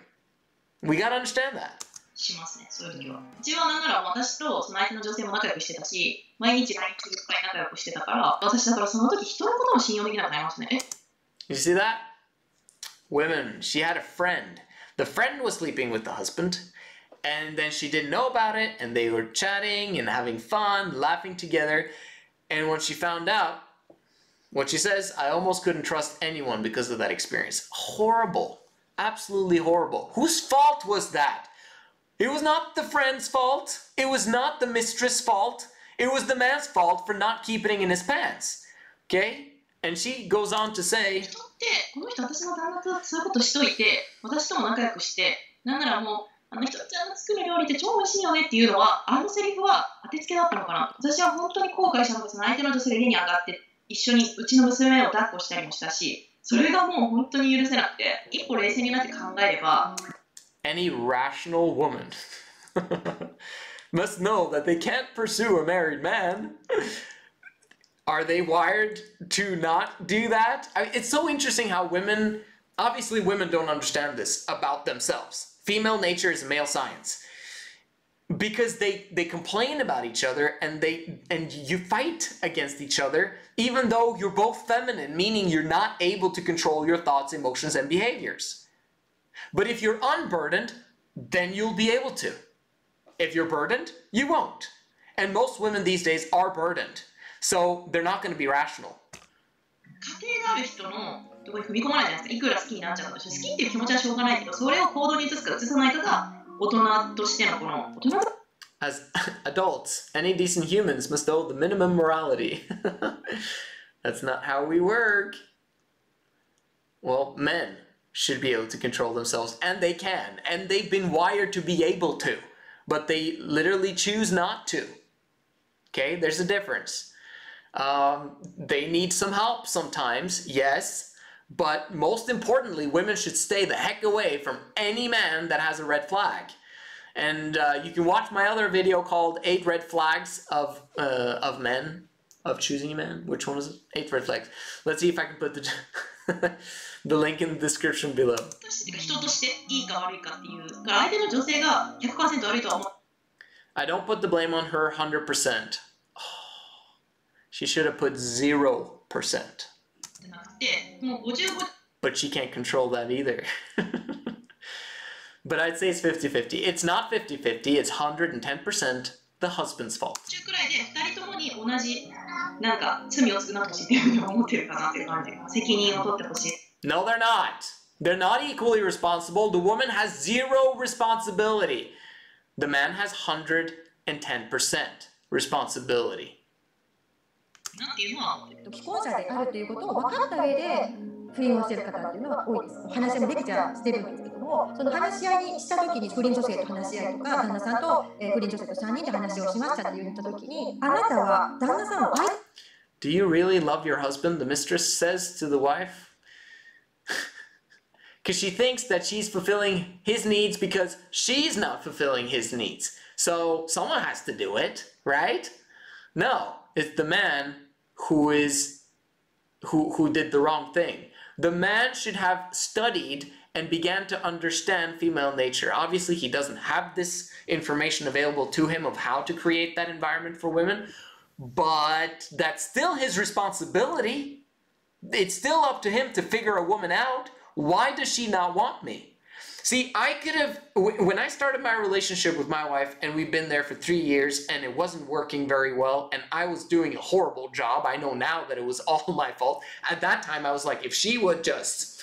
We gotta understand that. しますね、そういう時は。うちはなんなら私とその相手の女性も仲良くしてたし、毎日毎日いっぱい仲良くしてたから、私だからその時人のことも信用できなくなりますね。You see that? Women, she had a friend. The friend was sleeping with the husband, and then she didn't know about it, and they were chatting and having fun, laughing together, and when she found out, what she says, I almost couldn't trust anyone because of that experience. Horrible. Absolutely horrible. Whose fault was that? It was not the friend's fault. It was not the mistress' fault. It was the man's fault for not keeping it in his pants. Okay? And she goes on to say, 人ってこの人私の旦那とそういうことしといて、私とも仲良くして、なんならもうあの人ちゃんの作る料理って超美味しいよねっていうのは、あのセリフは当てつけだったのかな。私は本当に後悔したのが、その相手の女性が家に上がって一緒にうちの娘を抱っこしたりもしたし、それがもう本当に許せなくて、一歩冷静になって考えれば。Any rational woman must know that they can't pursue a married man. Are they wired to not do that? I mean, it's so interesting how women, obviously women don't understand this about themselves. Female nature is male science. Because they complain about each other and you fight against each other even though you're both feminine, meaning you're not able to control your thoughts, emotions, and behaviors. But if you're unburdened, then you'll be able to. If you're burdened, you won't. And most women these days are burdened. So they're not going to be rational. 家庭がある人のところに踏み込まないじゃないですか。いくら好きになっちゃったとして、好きっていう気持ちはしょうがないけど、それを行動に移すか移さないかが大人としてのこの大人。As adults, any decent humans must know the minimum morality. That's not how we work. Well, men should be able to control themselves, and they can, and they've been wired to be able to, but they literally choose not to. Okay, there's a difference. They need some help sometimes, yes, but most importantly, women should stay the heck away from any man that has a red flag. And you can watch my other video called 8 Red Flags of Men, of choosing a man. Which one is it? 8 Red Flags. Let's see if I can put the link in the description below. 人としていいか悪いかっていう、だから相手の女性が 100% 悪いとは思う。I don't put the blame on her 100%. Oh, she should have put 0%. But she can't control that either. But I'd say it's 50-50. It's not 50-50, it's 110% the husband's fault. No, they're not. They're not equally responsible. The woman has 0 responsibility. The man has 110% responsibility. 既婚者であるということを分かった上で不倫をしている方っていうのは多いです。話し合いもできちゃしてるんですけども、その話し合いにした時に不倫女性と話し合いとか旦那さんと、不倫女性と3人で話をしましたって言った時に、あなたは旦那さんを愛 Do you really love your husband? The mistress says to the wife. Because because she thinks that she's fulfilling his needs because she's not fulfilling his needs. So someone has to do it, right? No, it's the man who did the wrong thing. The man should have studied and began to understand female nature. Obviously, he doesn't have this information available to him of how to create that environment for women, but that's still his responsibility. It's still up to him to figure a woman out. Why does she not want me? See, I could have, when I started my relationship with my wife, and we've been there for 3 years, and it wasn't working very well, and I was doing a horrible job. I know now that it was all my fault. At that time, I was like, if she would just,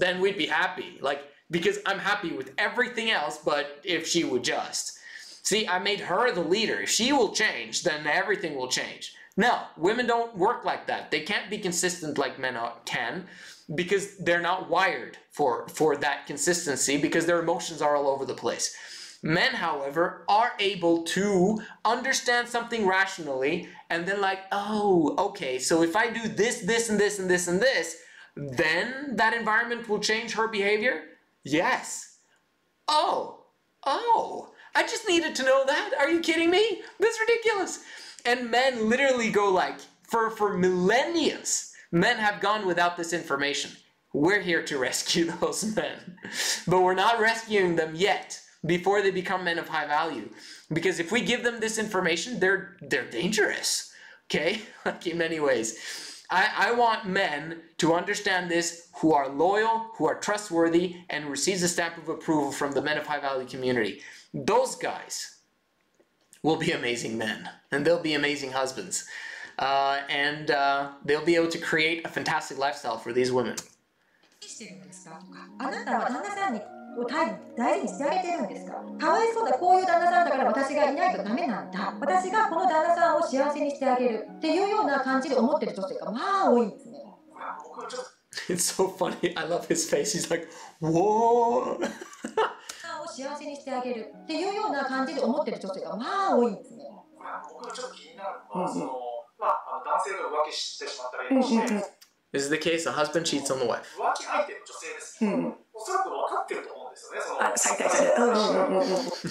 then we'd be happy. Like, because I'm happy with everything else, but if she would just. See, I made her the leader. If she will change, then everything will change. No, women don't work like that. They can't be consistent like men can, because they're not wired for that consistency, because their emotions are all over the place. Men, however, are able to understand something rationally and then like, oh, okay, so if I do this, this, and this, and this, and this, then that environment will change her behavior? Yes. Oh, I just needed to know that. Are you kidding me? That's ridiculous. And men literally go like, for millennia, men have gone without this information. We're here to rescue those men. But we're not rescuing them yet, before they become men of high value. Because if we give them this information, they're dangerous. Okay? Like in many ways. I want men to understand this, who are loyal, who are trustworthy, and receives a stamp of approval from the men of high value community. Those guys will be amazing men. And they'll be amazing husbands. And they'll be able to create a fantastic lifestyle for these women. してるんですかとか、あなたは旦那さんを大事にしてあげてるんですか、かわいそうだ、こういう旦那さんだから私がいないとダメなんだ、私がこの旦那さんを幸せにしてあげるっていうような感じで思ってる女性がまあ多いんですね。It's so funny. I love his face. He's like, whoa. 幸せにしてあげるっていうような感じで思ってる女性がまあ多いんですね。僕がちょっと気になるのは、男性が浮気してしまったらいいとして、This is the case, a husband cheats on the wife. 浮気相手の女性です。おそらく分かってると思うんですよね。最大者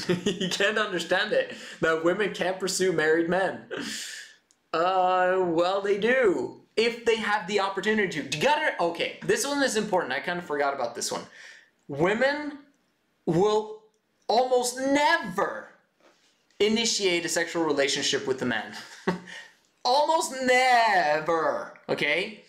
で。He can't understand it. That women can't pursue married men. Well, they do. If they have the opportunity to. Okay, this one is important. I kind of forgot about this one. Women will almost never initiate a sexual relationship with a man. Almost never, okay?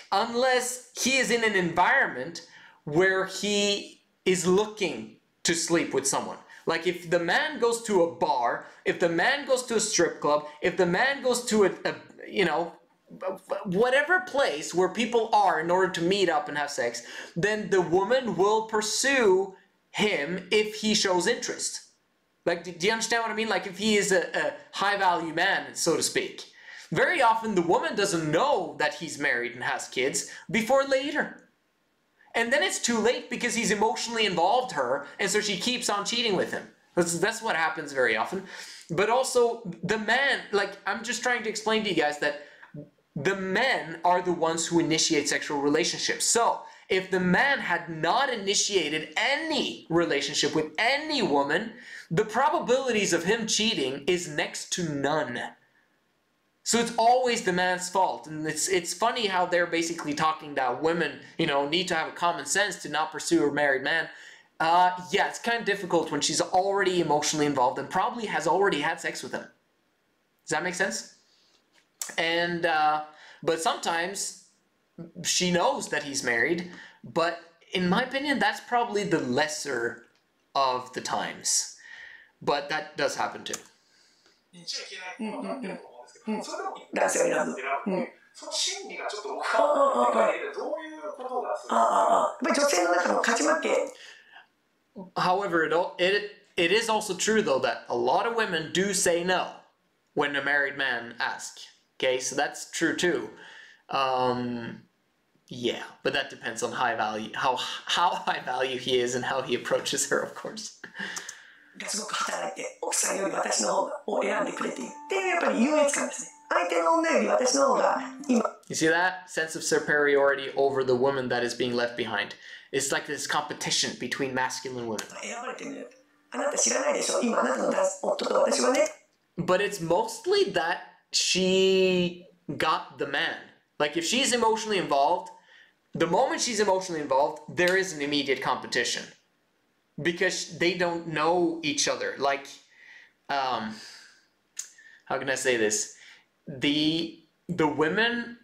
Unless he is in an environment where he is looking to sleep with someone. Like if the man goes to a bar, if the man goes to a strip club, if the man goes to a whatever place where people are in order to meet up and have sex, then the woman will pursue him if he shows interest. Like, do you understand what I mean? Like if he is a high-value man, so to speak. Very often the woman doesn't know that he's married and has kids before later. And then it's too late because he's emotionally involved her, and so she keeps on cheating with him. That's what happens very often. But also the man, like I'm just trying to explain to you guys that the men are the ones who initiate sexual relationships. So if the man had not initiated any relationship with any woman, the probabilities of him cheating is next to none. So it's always the man's fault. And it's funny how they're basically talking that women, need to have a common sense to not pursue a married man. Yeah, it's kind of difficult when she's already emotionally involved and probably has already had sex with him. Does that make sense? And, but sometimes she knows that he's married, but in my opinion, that's probably the lesser of the times. But that does happen too. 男性を選ぶ。その心理がちょっと僕は理解でどういうことがする。やっぱり女性の中の勝ち負け。However, it is also true though that a lot of women do say no when a married man asks. Okay, so that's true too. Yeah, but that depends on high value, how high value he is and how he approaches her, of course. すごく働いて奥さんより私の方を選んでくれているっていうやっぱり優越感ですね。相手の女より私の方が今 You see that? Sense of superiority over the woman that is being left behind. It's like this competition between masculine women. 選ばれてるのよ。あなた知らないでしょ、今あなたの夫と私はね。 But it's mostly that she got the man. Like if she's emotionally involved, the moment she's emotionally involved, there is an immediate competition. Because they don't know each other. Like, how can I say this? The women,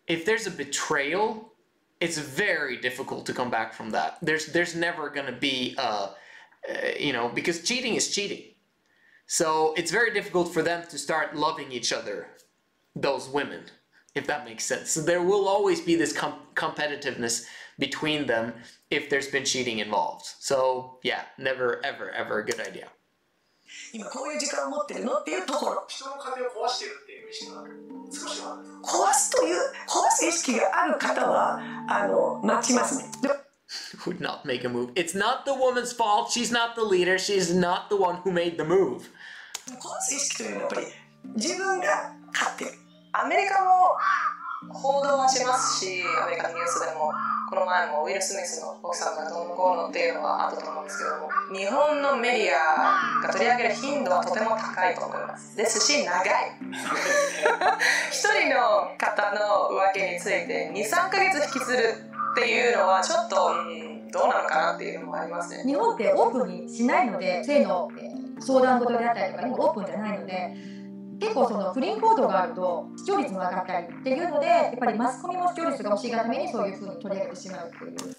if there's a betrayal, it's very difficult to come back from that. There's never gonna be you know, because cheating is cheating. So it's very difficult for them to start loving each other, those women, if that makes sense. So there will always be this competitiveness between them if there's been cheating involved. So yeah, never ever ever a good idea. 今こういう時間を持ってるのっていうところ。人の家庭を壊してるっていう意識がある。少しはある。壊す意識がある方は待ちますね。 Would not make a move. It's not the woman's fault. She's not the leader. She's not the one who made the move. 壊す意識というのはやっぱり自分が勝ってる。アメリカも報道はしますし、アメリカのニュースでもこの前もウィル・スミスの奥さんがどうのこうのっていうのはあったと思うんですけども、日本のメディアが取り上げる頻度はとても高いと思います。ですし長い。一人の方の浮気について 2,3 ヶ月引きずるっていうのはちょっと、どうなのかなっていうのもありますね。日本ってオープンにしないので、性の相談事であったりとかにもオープンじゃないので、結構その不倫報道があると視聴率も上がったりっていうので、やっぱりマスコミも視聴率が欲しいがためにそういうふうに取り上げてしまうっていう。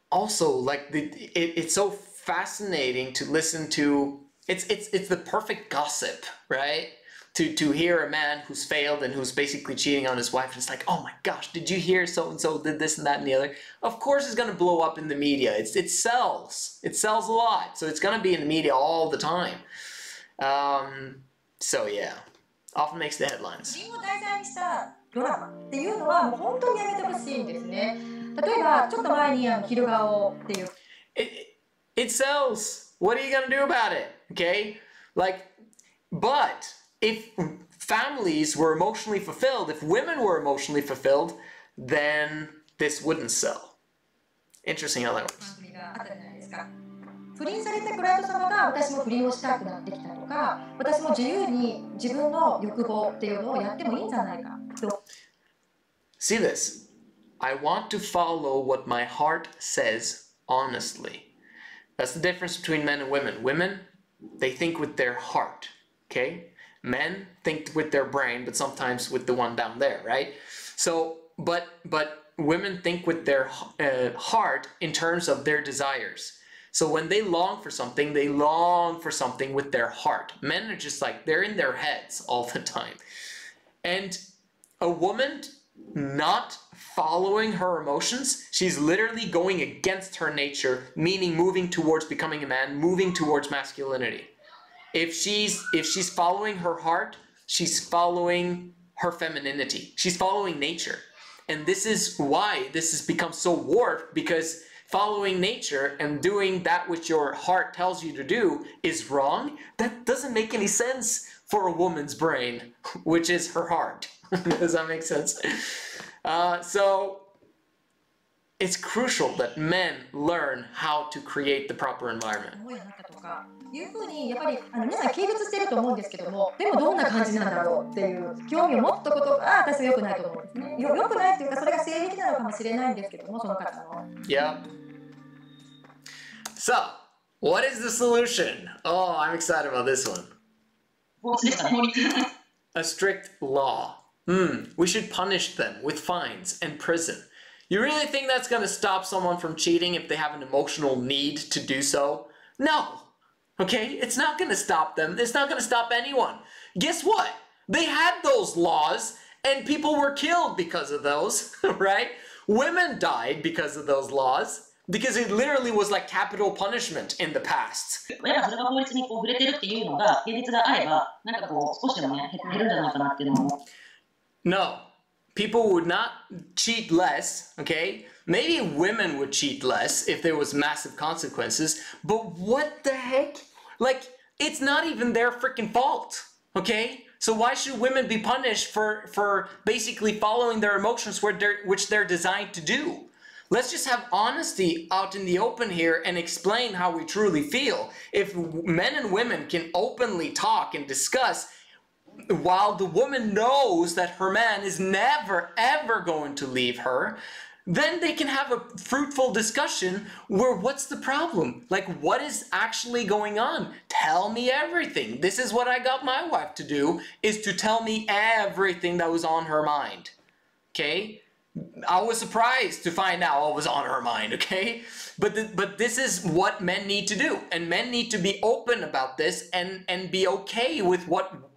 Also, like it's so fascinating to listen to. It's the perfect gossip, right? To hear a man who's failed and who's basically cheating on his wife, and it's like, oh my gosh, did you hear so and so did this and that and the other? Of course, it's gonna blow up in the media. It sells. It sells a lot, so it's gonna be in the media all the time. So yeah, often makes the headlines. 不倫を題材にしたドラマっていうのはもう本当にやめてほしいんですね。例えばちょっと前に昼顔っていう。It sells. What are you gonna do about it? Okay, like, but if families were emotionally fulfilled, if women were emotionally fulfilled, then this wouldn't sell. Interesting how that works. 不倫されたクライアント様が私も不倫をしたくなってきたとか、私も自由に自分の欲望っていうのをやってもいいんじゃないかと。See this. I want to follow what my heart says honestly. That's the difference between men and women. Women, they think with their heart, okay? Men think with their brain, but sometimes with the one down there, right? So, but women think with their heart in terms of their desires. So when they long for something with their heart. Men are just like, they're in their heads all the time. And a woman not following her emotions, she's literally going against her nature, meaning moving towards becoming a man, moving towards masculinity. If she's following her heart, she's following her femininity. She's following nature. And this is why this has become so warped, because following nature and doing that which your heart tells you to do is wrong. That doesn't make any sense for a woman's brain, which is her heart. Does that make sense? So it's crucial that men learn how to create the proper environment. いうふうにやっぱり皆さん軽蔑してると思うんですけども、でもどんな感じなんだろうっていう興味を持ったことが私は良くないと思うんですね。良くないっていうか、それが性癖なのかもしれないんですけども、その方の。Yeah. So, what is the solution? Oh, I'm excited about this one. A strict law. We should punish them with fines and prison. You really think that's going to stop someone from cheating if they have an emotional need to do so? No. Okay? It's not going to stop them. It's not going to stop anyone. Guess what? They had those laws and people were killed because of those, right? Women died because of those laws. Because it literally was like capital punishment in the past. 親がそれが法律に触れてるっていうのが現実があれば、なんか少しでもね減るんじゃないかなっていうのも。No, people would not cheat less. Okay, maybe women would cheat less if there was massive consequences. But what the heck? Like, it's not even their freaking fault. Okay, So why should women be punished for basically following their emotions which they're designed to do? Let's just have honesty out in the open here and explain how we truly feel. If men and women can openly talk and discuss, while the woman knows that her man is never ever going to leave her, then they can have a fruitful discussion where what's the problem? Like, what is actually going on? Tell me everything. This is what I got my wife to do, is to tell me everything that was on her mind. Okay? I was surprised to find out what was on her mind, okay? But this is what men need to do. And men need to be open about this and be okay with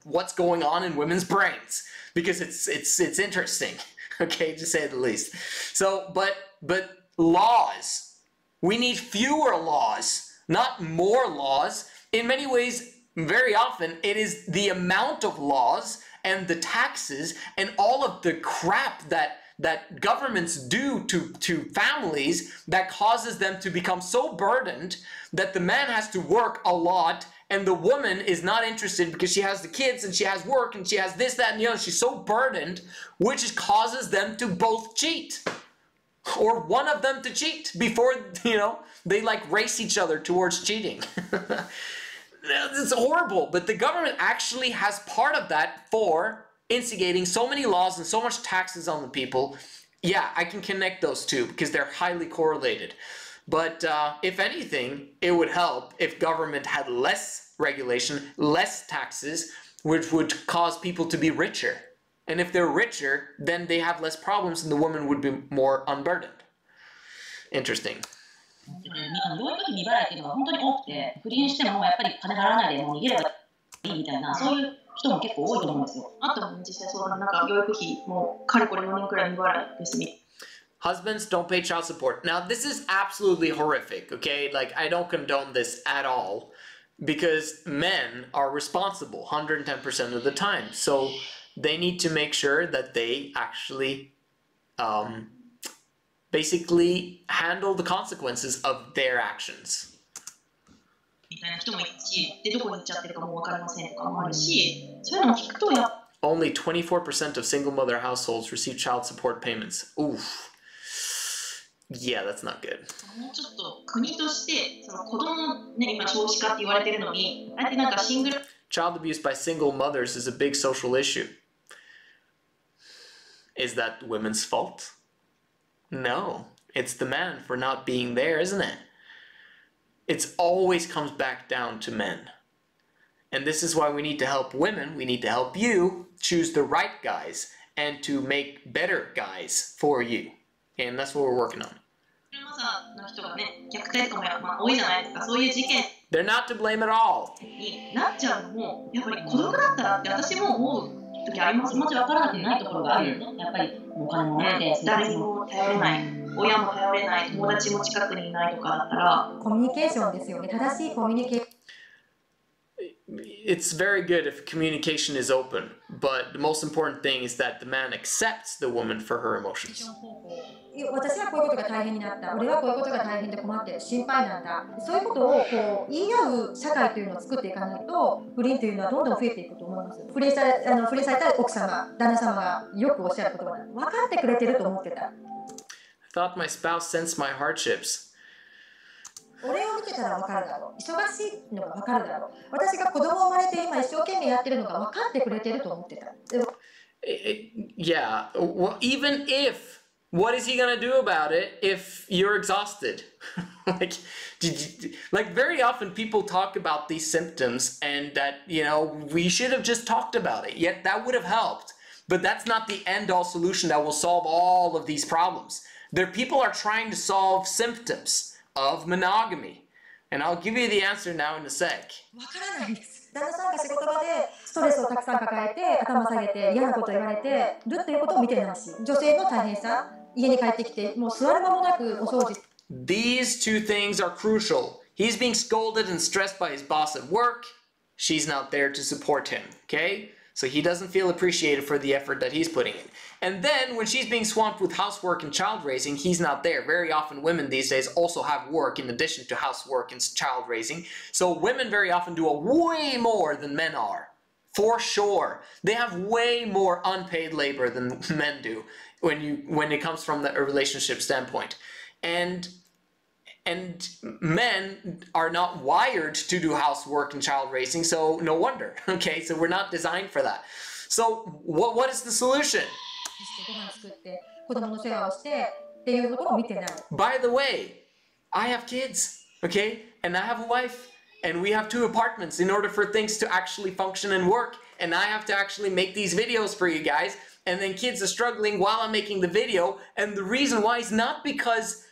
what's going on in women's brains. Because it's interesting. Okay, to say the least. So, but laws. We need fewer laws, not more laws. In many ways, very often, it is the amount of laws and the taxes and all of the crap that governments do to families that causes them to become so burdened that the man has to work a lot and the woman is not interested because she has the kids and she has work and she has this, that, and the other. She's so burdened, which causes them to both cheat. Or one of them to cheat before, they like race each other towards cheating. It's horrible, but the government actually has part of that for instigating so many laws and so much taxes on the people. Yeah, I can connect those two because they're highly correlated. But if anything, it would help if government had less regulation, less taxes, which would cause people to be richer. And if they're richer, then they have less problems and the woman would be more unburdened. Interesting. 養育費未払いっていうのが本当に多くて、不倫してもやっぱり金払わないでもう逃げればいいみたいな、そういう人も結構多いと思うんですよ。あと実際そうだなんか養育費もうかれこれ4年くらい未払いですみ。Husbands, don't pay child support. Now, this is absolutely horrific, okay? Like, I don't condone this at all because men are responsible 110% of the time. So they need to make sure that they actually basically handle the consequences of their actions. みたいな人もいるし、でどこに行っちゃってるかもう分かりませんとかもあるし、そういうのを聞くとやっ Only 24% of single mother households receive child support payments. Oof. Yeah, that's not good. もうちょっと国としてその子供ね今少子化って言われてるのに、あえてなんかシングル Child abuse by single mothers is a big social issue. Is that women's fault? No, it's the man for not being there, isn't it? It always comes back down to men. And this is why we need to help women, we need to help you choose the right guys and to make better guys for you. And that's what we're working on. マザーの人がね虐待とかもまあ多いじゃないですか。そういう事件 They're not to blame at all. になっちゃうのもやっぱり子供だったらって私も思う時あります。気持ち分からなくないところがあるよね。やっぱりお金もなくて誰にも頼れない、親も頼れない、友達も近くにいないとかだったらコミュニケーションですよね。正しいコミュニケーション。It's very good if communication is open, but the most important thing is that the man accepts the woman for her emotions. 私はこういうことが大変になった。俺はこういうことが大変で困ってる。心配なんだ。そういうことをこう言い合う社会というのを作っていかないと、不倫というのはどんどん増えていくと思います。不倫された奥様、旦那様がよくおっしゃる言葉なんです。分かってくれてると思ってた。I thought my spouse sensed my hardships. 俺を見てたら分かるだろう。忙しいのが分かるだろう。私が子供生まれて今一生懸命やってるのが分かってくれてると思ってた。でも Yeah, well, even if, what is he gonna do about it if you're exhausted? like very often people talk about these symptoms and that, we should have just talked about it. Yet that would have helped. But that's not the end-all solution that will solve all of these problems. People are trying to solve symptoms of monogamy. And I'll give you the answer now in a sec. 分からないんです。旦那さんが仕事場でストレスをたくさん抱えて頭下げて嫌なこと言われてるっていうことを見てないし、女性の大変さ、家に帰ってきてもう座る間もなくお掃除。These two things are crucial. He's being scolded and stressed by his boss at work. She's not there to support him, okay? So he doesn't feel appreciated for the effort that he's putting in. And then when she's being swamped with housework and child raising, he's not there. Very often women these days also have work in addition to housework and child raising. So women very often do way more than men are. For sure. They have way more unpaid labor than men do when it comes from a relationship standpoint. And men are not wired to do housework and child raising, so no wonder. Okay, so we're not designed for that. So what is the solution? ご飯作って子供の世話をしてっていうところを見てない。 By the way, I have kids, okay? And I have a wife, and we have 2 apartments in order for things to actually function and work. And I have to actually make these videos for you guys. And then kids are struggling while I'm making the video. And the reason why is not because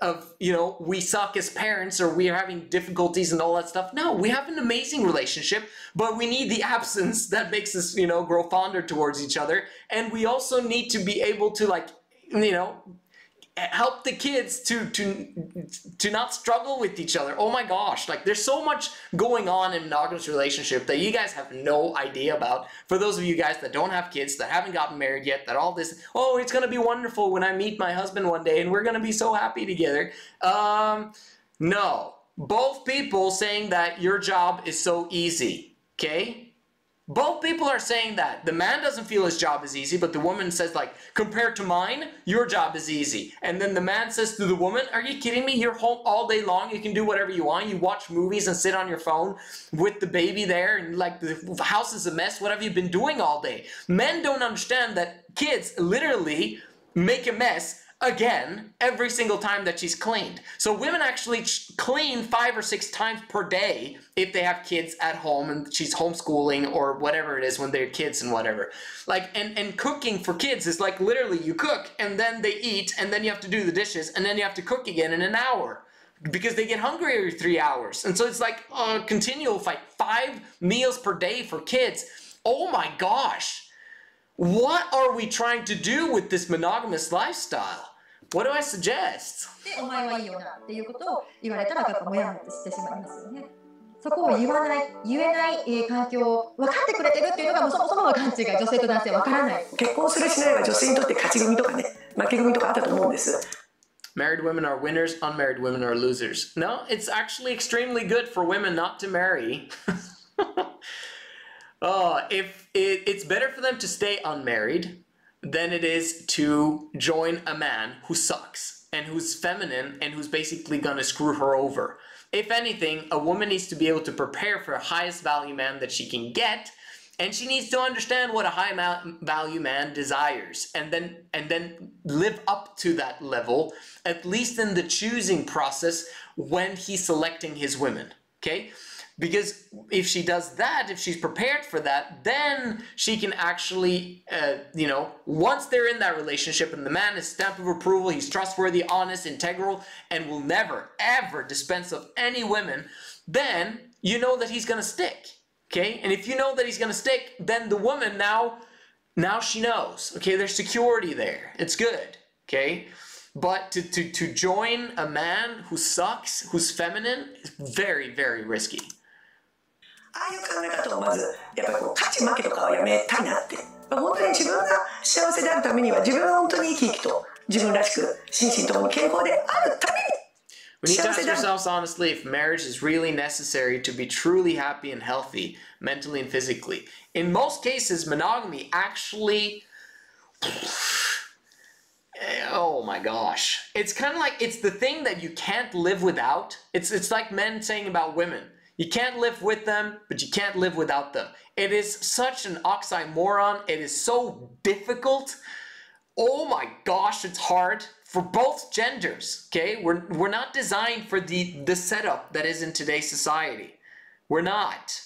of, you know, we suck as parents or we are having difficulties and all that stuff. No, we have an amazing relationship, but we need the absence that makes us, you know, grow fonder towards each other. And we also need to be able to, like, you know, help the kids to not struggle with each other. Oh my gosh, like there's so much going on in monogamous relationship that you guys have no idea about. For those of you guys that don't have kids, that haven't gotten married yet, that all this, oh, it's gonna be wonderful when I meet my husband one day and we're gonna be so happy together. No, both people saying that your job is so easy, okay? Both people are saying that. The man doesn't feel his job is easy, but the woman says, like, compared to mine, your job is easy. And then the man says to the woman, are you kidding me? You're home all day long. You can do whatever you want. You watch movies and sit on your phone with the baby there, and like the house is a mess. What have you been doing all day? Men don't understand that kids literally make a mess again every single time that she's cleaned. So women actually clean 5 or 6 times per day if they have kids at home and she's homeschooling or whatever it is when they're kids and whatever. Like, and cooking for kids is like literally you cook and then they eat and then you have to do the dishes and then you have to cook again in an hour because they get hungry every 3 hours. And so it's like a continual fight. 5 meals per day for kids. Oh my gosh. What are we trying to do with this monogamous lifestyle? What do I suggest? で、お前はいいよなっていうことを言われたらやっぱモヤモヤしてしまいますよね。そこを言わない、言えない、環境を分かってくれてるっていうのがもうそもそもの勘違い、女性と男性分からない。結婚するしないは女性にとって勝ち組とかね、負け組とかあったと思うんです。Married women are winners, unmarried women are losers. No, it's actually extremely good for women not to marry. It's better for them to stay unmarried than it is to join a man who sucks and who's feminine and who's basically gonna screw her over. If anything, a woman needs to be able to prepare for a highest value man that she can get, and she needs to understand what a high value man desires and then live up to that level, at least in the choosing process when he's selecting his women, okay? Because if she does that, if she's prepared for that, then she can actually, you know, once they're in that relationship and the man is stamp of approval, he's trustworthy, honest, integral, and will never, ever dispense of any women, then you know that he's going to stick, okay? And if you know that he's going to stick, then the woman now she knows, okay? There's security there. It's good, okay? But to join a man who sucks, who's feminine, is very, very risky. ああいう考え方をまずやっぱりこう勝ち負けとかはやめたいなって、本当に自分が幸せであるためには自分は本当に生き生きと自分らしく心身ともに健康であるために We need to ask ourselves honestly if marriage is really necessary to be truly happy and healthy, mentally and physically. In most cases, monogamy actually, oh my gosh, it's kind of like it's the thing that you can't live without. It's like men saying about women. You can't live with them, but you can't live without them. It is such an oxymoron. It is so difficult. Oh my gosh, it's hard for both genders, okay? We're not designed for the setup that is in today's society. We're not.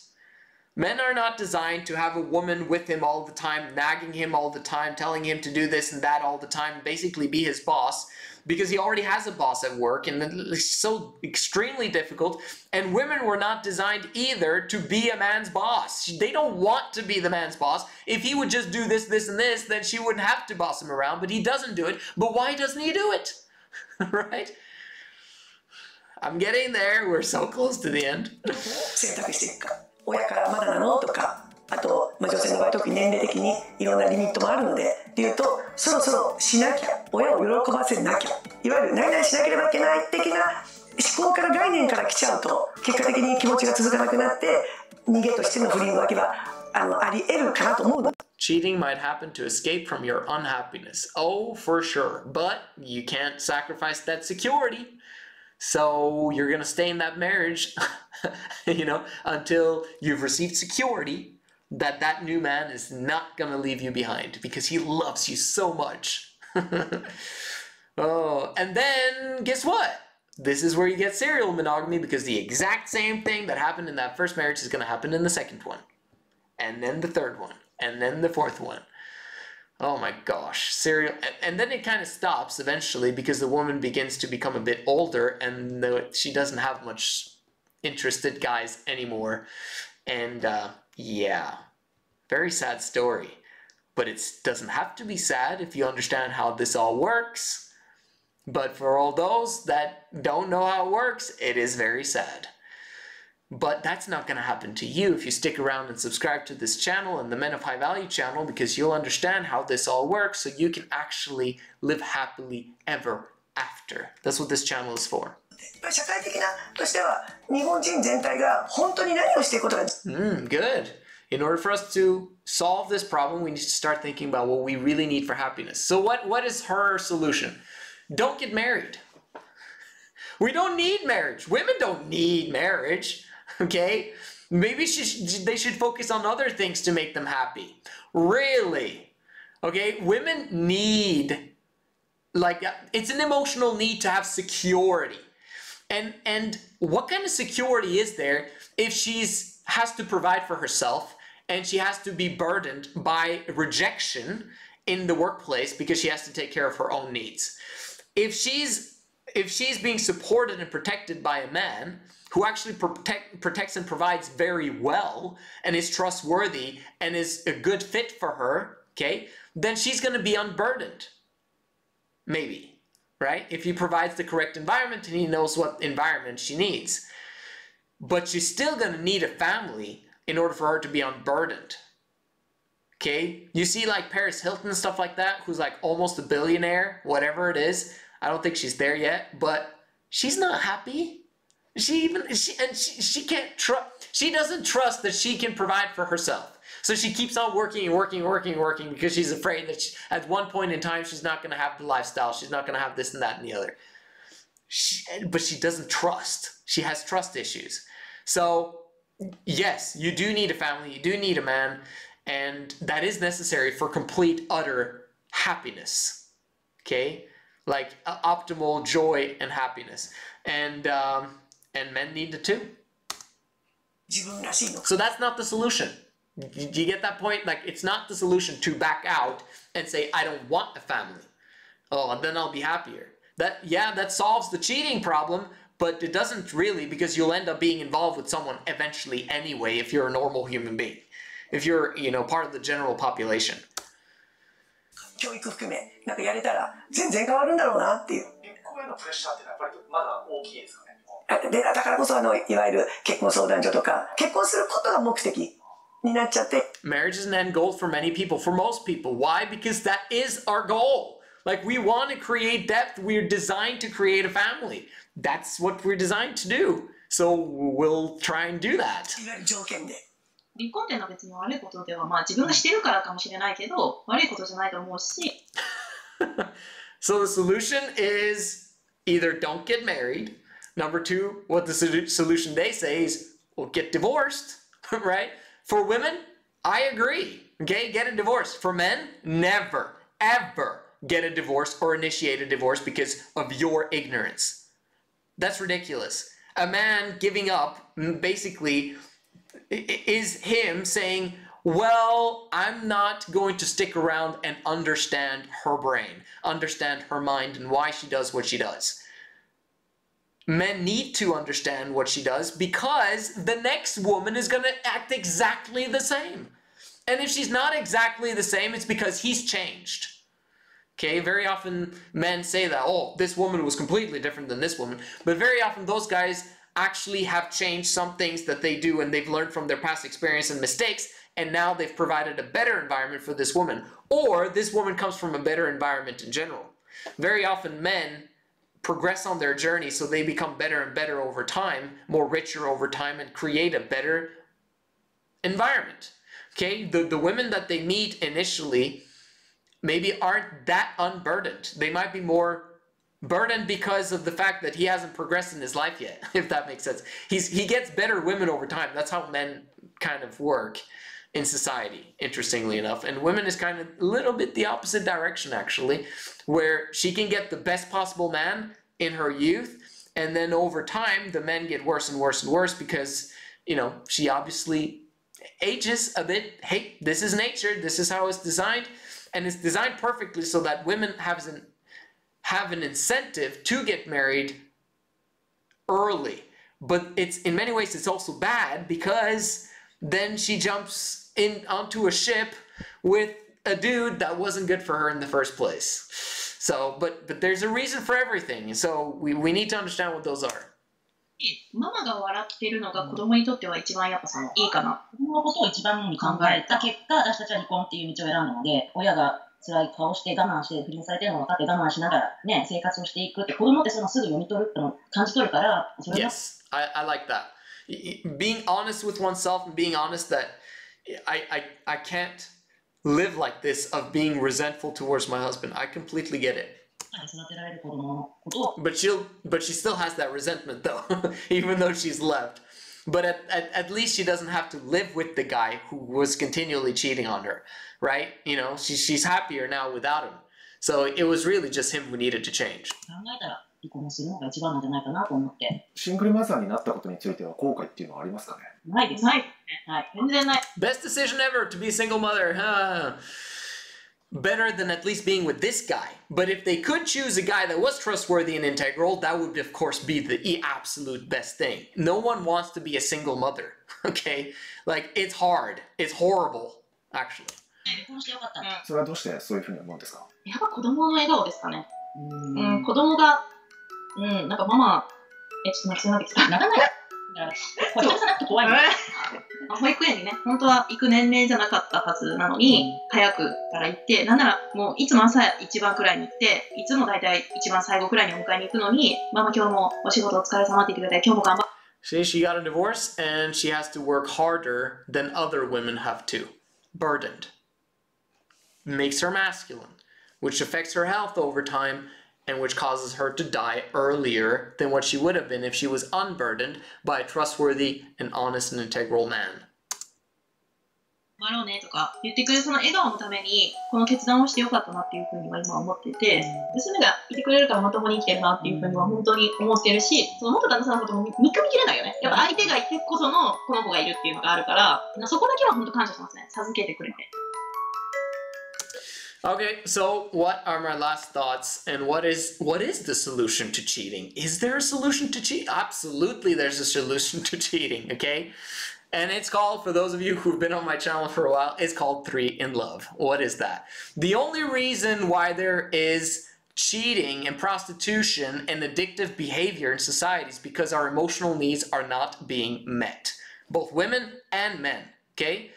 Men are not designed to have a woman with him all the time, nagging him all the time, telling him to do this and that all the time, basically be his boss, because he already has a boss at work, and it's so extremely difficult. And women were not designed either to be a man's boss. They don't want to be the man's boss. If he would just do this, this, and this, then she wouldn't have to boss him around, but he doesn't do it. But why doesn't he do it? Right? I'm getting there. We're so close to the end. 選択していくか、親からまだなのとか、あと、女性の場合特に年齢的にいろんなリミットもあるのでっていうと、そろそろしなきゃ、親を喜ばせなきゃ、いわゆる何々しなければいけない的な思考から概念から来ちゃうと、結果的に気持ちが続かなくなって逃げとしての不倫浮気はあり得るかなと思うの。 Cheating might happen to escape from your unhappiness. Oh, for sure. But you can't sacrifice that security. So you're going to stay in that marriage, you know, until you've received security that that new man is not going to leave you behind because he loves you so much. Oh, and then guess what? This is where you get serial monogamy because the exact same thing that happened in that first marriage is going to happen in the second one. And then the third one. And then the fourth one. Oh my gosh, serial, and then it kind of stops eventually because the woman begins to become a bit older and she doesn't have much interested guys anymore. And yeah, very sad story. But it doesn't have to be sad if you understand how this all works. But for all those that don't know how it works, it is very sad. But that's not going to happen to you if you stick around and subscribe to this channel and the Men of High Value channel, because you'll understand how this all works so you can actually live happily ever after. That's what this channel is for. 社会的なとしては日本人全体が本当に何をしていくことが Good. In order for us to solve this problem, we need to start thinking about what we really need for happiness. So what is her solution? Don't get married. We don't need marriage. Women don't need marriage. Okay? Maybe they should focus on other things to make them happy. Really? Okay? Women need, like, it's an emotional need to have security. And what kind of security is there if has to provide for herself and she has to be burdened by rejection in the workplace because she has to take care of her own needs? If she's being supported and protected by a man who actually protects and provides very well and is trustworthy and is a good fit for her, okay, then she's going to be unburdened. Maybe, right? If he provides the correct environment and he knows what environment she needs. But she's still going to need a family in order for her to be unburdened. Okay? You see like Paris Hilton and stuff like that, who's like almost a billionaire, whatever it is. I don't think she's there yet, but she's not happy. She can't trust. She doesn't trust that she can provide for herself. So she keeps on working and working and working and working because she's afraid that at one point in time she's not going to have the lifestyle. She's not going to have this and that and the other. But she doesn't trust. She has trust issues. So yes, you do need a family. You do need a man. And that is necessary for complete, utter happiness. Okay? Like optimal joy and happiness. And men need it too. So that's not the solution. Do you get that point? Like, it's not the solution to back out and say, I don't want a family. Oh, then I'll be happier. That solves the cheating problem, but it doesn't really, because you'll end up being involved with someone eventually anyway if you're a normal human being. If you're, part of the general population. 教育含めなんかやれたら全然変わるんだろうなっていう。結婚へのプレッシャーってやっぱりまだ大きいですかね。でだからこそいわゆる結婚相談所とか結婚することが目的になっちゃって。Marriage is an end goal for many people, for most people. Why? Because that is our goal. Like, we want to create depth. We're designed to create a family. That's what we're designed to do. So we'll try and do that. いわゆる条件で。離婚っていうのは別に悪いことでは、自分がしてるからかもしれないけど、悪いことじゃないと思うし。So the solution is either don't get married. Number two, what the solution they say is, well, get divorced, right? For women, I agree. Okay, get a divorce. For men, never, ever get a divorce or initiate a divorce because of your ignorance. That's ridiculous. A man giving up basically is him saying, well, I'm not going to stick around and understand her brain, understand her mind and why she does what she does. Men need to understand what she does because the next woman is going to act exactly the same. And if she's not exactly the same, it's because he's changed. Okay, very often men say that, oh, this woman was completely different than this woman. But very often those guys actually have changed some things that they do and they've learned from their past experience and mistakes, and now they've provided a better environment for this woman. Or this woman comes from a better environment in general. Very often men progress on their journey so they become better and better over time, more richer over time, and create a better environment. Okay, the women that they meet initially maybe aren't that unburdened. They might be more burdened because of the fact that he hasn't progressed in his life yet, if that makes sense. He gets better women over time. That's how men kind of work in society, interestingly enough. And women is kind of a little bit the opposite direction, actually, where she can get the best possible man in her youth, and then over time, the men get worse and worse and worse because, you know, she obviously ages a bit. Hey, this is nature. This is how it's designed. And it's designed perfectly so that women have an incentive to get married early. But it's in many ways, it's also bad because then she jumps in onto a ship with a dude that wasn't good for her in the first place. So, but there's a reason for everything. So we need to understand what those are. ママが笑ってるのが子供にとっては一番やっぱそのいいかな。子供のことを一番に考えた結果、私たちは離婚っていう道を選んだので、親が辛い顔して我慢して不倫されてるのを分かって我慢しながらね、生活をしていくって子供ってそのすぐ読み取るっての感じ取るから、それが Yes, I like that. Being honest with oneself and being honest that I can't live like this of being resentful towards my husband. I completely get it. 育てられる子供のことを But she still has that resentment though, even though she's left. But at least she doesn't have to live with the guy who was continually cheating on her, right? You know, she's happier now without him. So it was really just him who needed to change. 考えたら離婚するのが一番なんじゃないかなと思って。シングルマザーになったことについては後悔っていうのはありますかね？ないです。はい。はい。全然ない。 Best decision ever to be a single mother. Better than at least being with this guy. But if they could choose a guy that was trustworthy and integral, that would of course be the absolute best thing. No one wants to be a single mother, okay? Like, it's hard. It's horrible, actually. 離婚してよかったね。それはどうしてそういうふうに思うんですか？やっぱ子供の笑顔ですかね。子供が、なんかママ、ちょっと泣きそうになってきた。泣かない。これ人じゃなくて怖いの。保育園にね、本当は行く年齢じゃなかったはずなのに、早くから行って、なんならもういつも朝一番くらいに行って、いつも大体一番最後くらいにお迎えに行くのに、ママ今日もお仕事お疲れ様って言ってくれて、今日も頑張っ See, she got a divorce and she has to work harder than other women have to. Burdened. Makes her masculine, which affects her health over time and which causes her to die earlier than what she would have been if she was unburdened by a trustworthy and honest and integral man. 頑張ろうねとか言ってくれるその笑顔のためにこの決断をしてよかったなっていうふうには今思ってて、娘がいてくれるからまともに生きてるなっていうふうには本当に思ってるし、その元旦那さんのことも見くびきれないよね。やっぱ相手がいてこそのこの子がいるっていうのがあるから、そこだけは本当感謝しますね。授けてくれて。Okay, so what are my last thoughts and what is the solution to cheating? Is there a solution to cheat? Absolutely there's a solution to cheating, okay? And it's called, for those of you who've been on my channel for a while, it's called 3 in Love. What is that? The only reason why there is cheating and prostitution and addictive behavior in society is because our emotional needs are not being met. Both women and men, okay?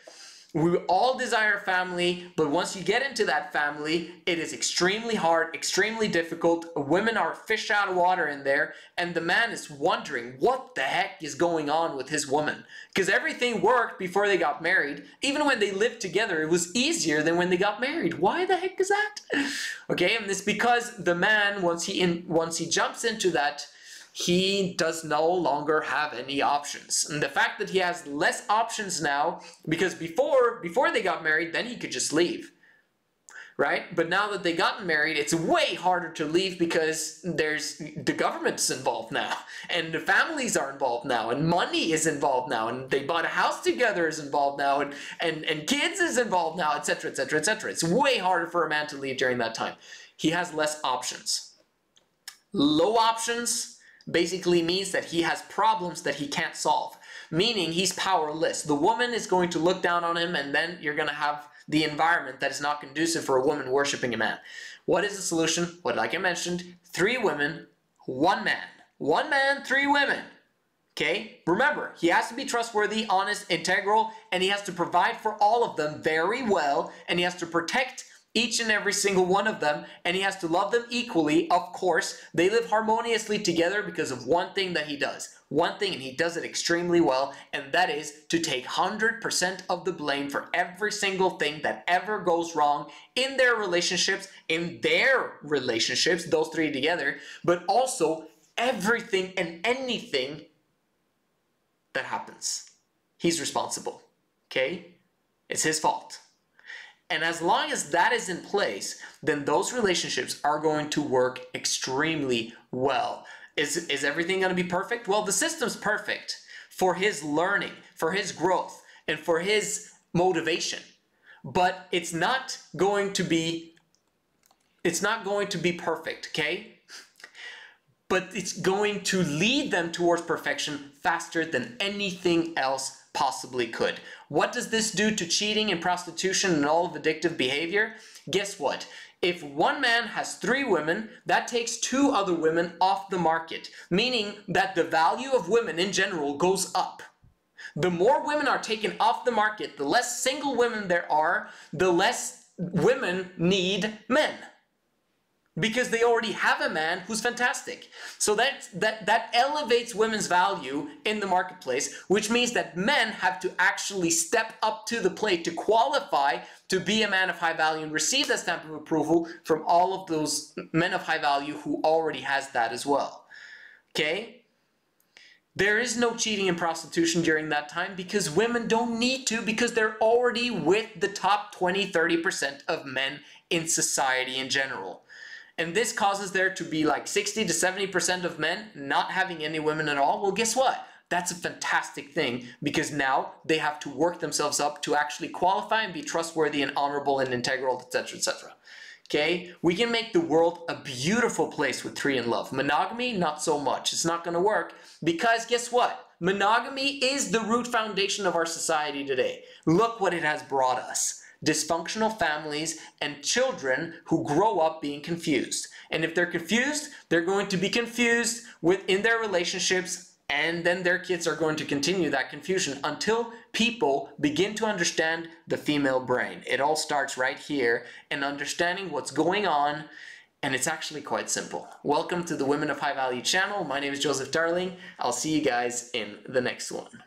We all desire family, but once you get into that family, it is extremely hard, extremely difficult. Women are fish out of water in there, and the man is wondering what the heck is going on with his woman. Because everything worked before they got married. Even when they lived together, it was easier than when they got married. Why the heck is that? Okay, and it's because the man, once he jumps into that, he does no longer have any options. And the fact that he has less options now, because before they got married, then he could just leave, right? But now that they gotten married, it's way harder to leave because the government's involved now, and the families are involved now, and money is involved now, and they bought a house together is involved now, and kids is involved now, etc., etc., etc. It's way harder for a man to leave during that time. He has less options. Low options basically means that he has problems that he can't solve, meaning he's powerless. The woman is going to look down on him, and then you're going to have the environment that is not conducive for a woman worshiping a man. What is the solution? Well, like I mentioned, 3 women, 1 man. 1 man, 3 women. Okay? Remember, he has to be trustworthy, honest, integral, and he has to provide for all of them very well, and he has to protect each and every single one of them, and he has to love them equally. Of course, they live harmoniously together because of one thing that he does. One thing, and he does it extremely well, and that is to take 100% of the blame for every single thing that ever goes wrong in their relationships, those three together, but also everything and anything that happens. He's responsible, okay? It's his fault. And as long as that is in place, then those relationships are going to work extremely well. Is everything going to be perfect? Well, the system's perfect for his learning, for his growth, and for his motivation. But it's not going to be perfect, okay? But it's going to lead them towards perfection faster than anything else possibly could. What does this do to cheating and prostitution and all of addictive behavior? Guess what? If one man has 3 women, that takes 2 other women off the market, meaning that the value of women in general goes up. The more women are taken off the market, the less single women there are, the less women need men. Because they already have a man who's fantastic. So that elevates women's value in the marketplace, which means that men have to actually step up to the plate to qualify to be a man of high value and receive that stamp of approval from all of those men of high value who already has that as well. Okay? There is no cheating and prostitution during that time because women don't need to, because they're already with the top 20-30% of men in society in general. And this causes there to be like 60 to 70% of men not having any women at all. Well, guess what? That's a fantastic thing, because now they have to work themselves up to actually qualify and be trustworthy and honorable and integral, etc., etc. Okay? We can make the world a beautiful place with 3 in love. Monogamy, not so much. It's not going to work because guess what? Monogamy is the root foundation of our society today. Look what it has brought us. Dysfunctional families and children who grow up being confused. And if they're confused, they're going to be confused in their relationships, and then their kids are going to continue that confusion until people begin to understand the female brain. It all starts right here, and understanding what's going on, and it's actually quite simple. Welcome to the Women of High Value channel. My name is Joseph Darling. I'll see you guys in the next one.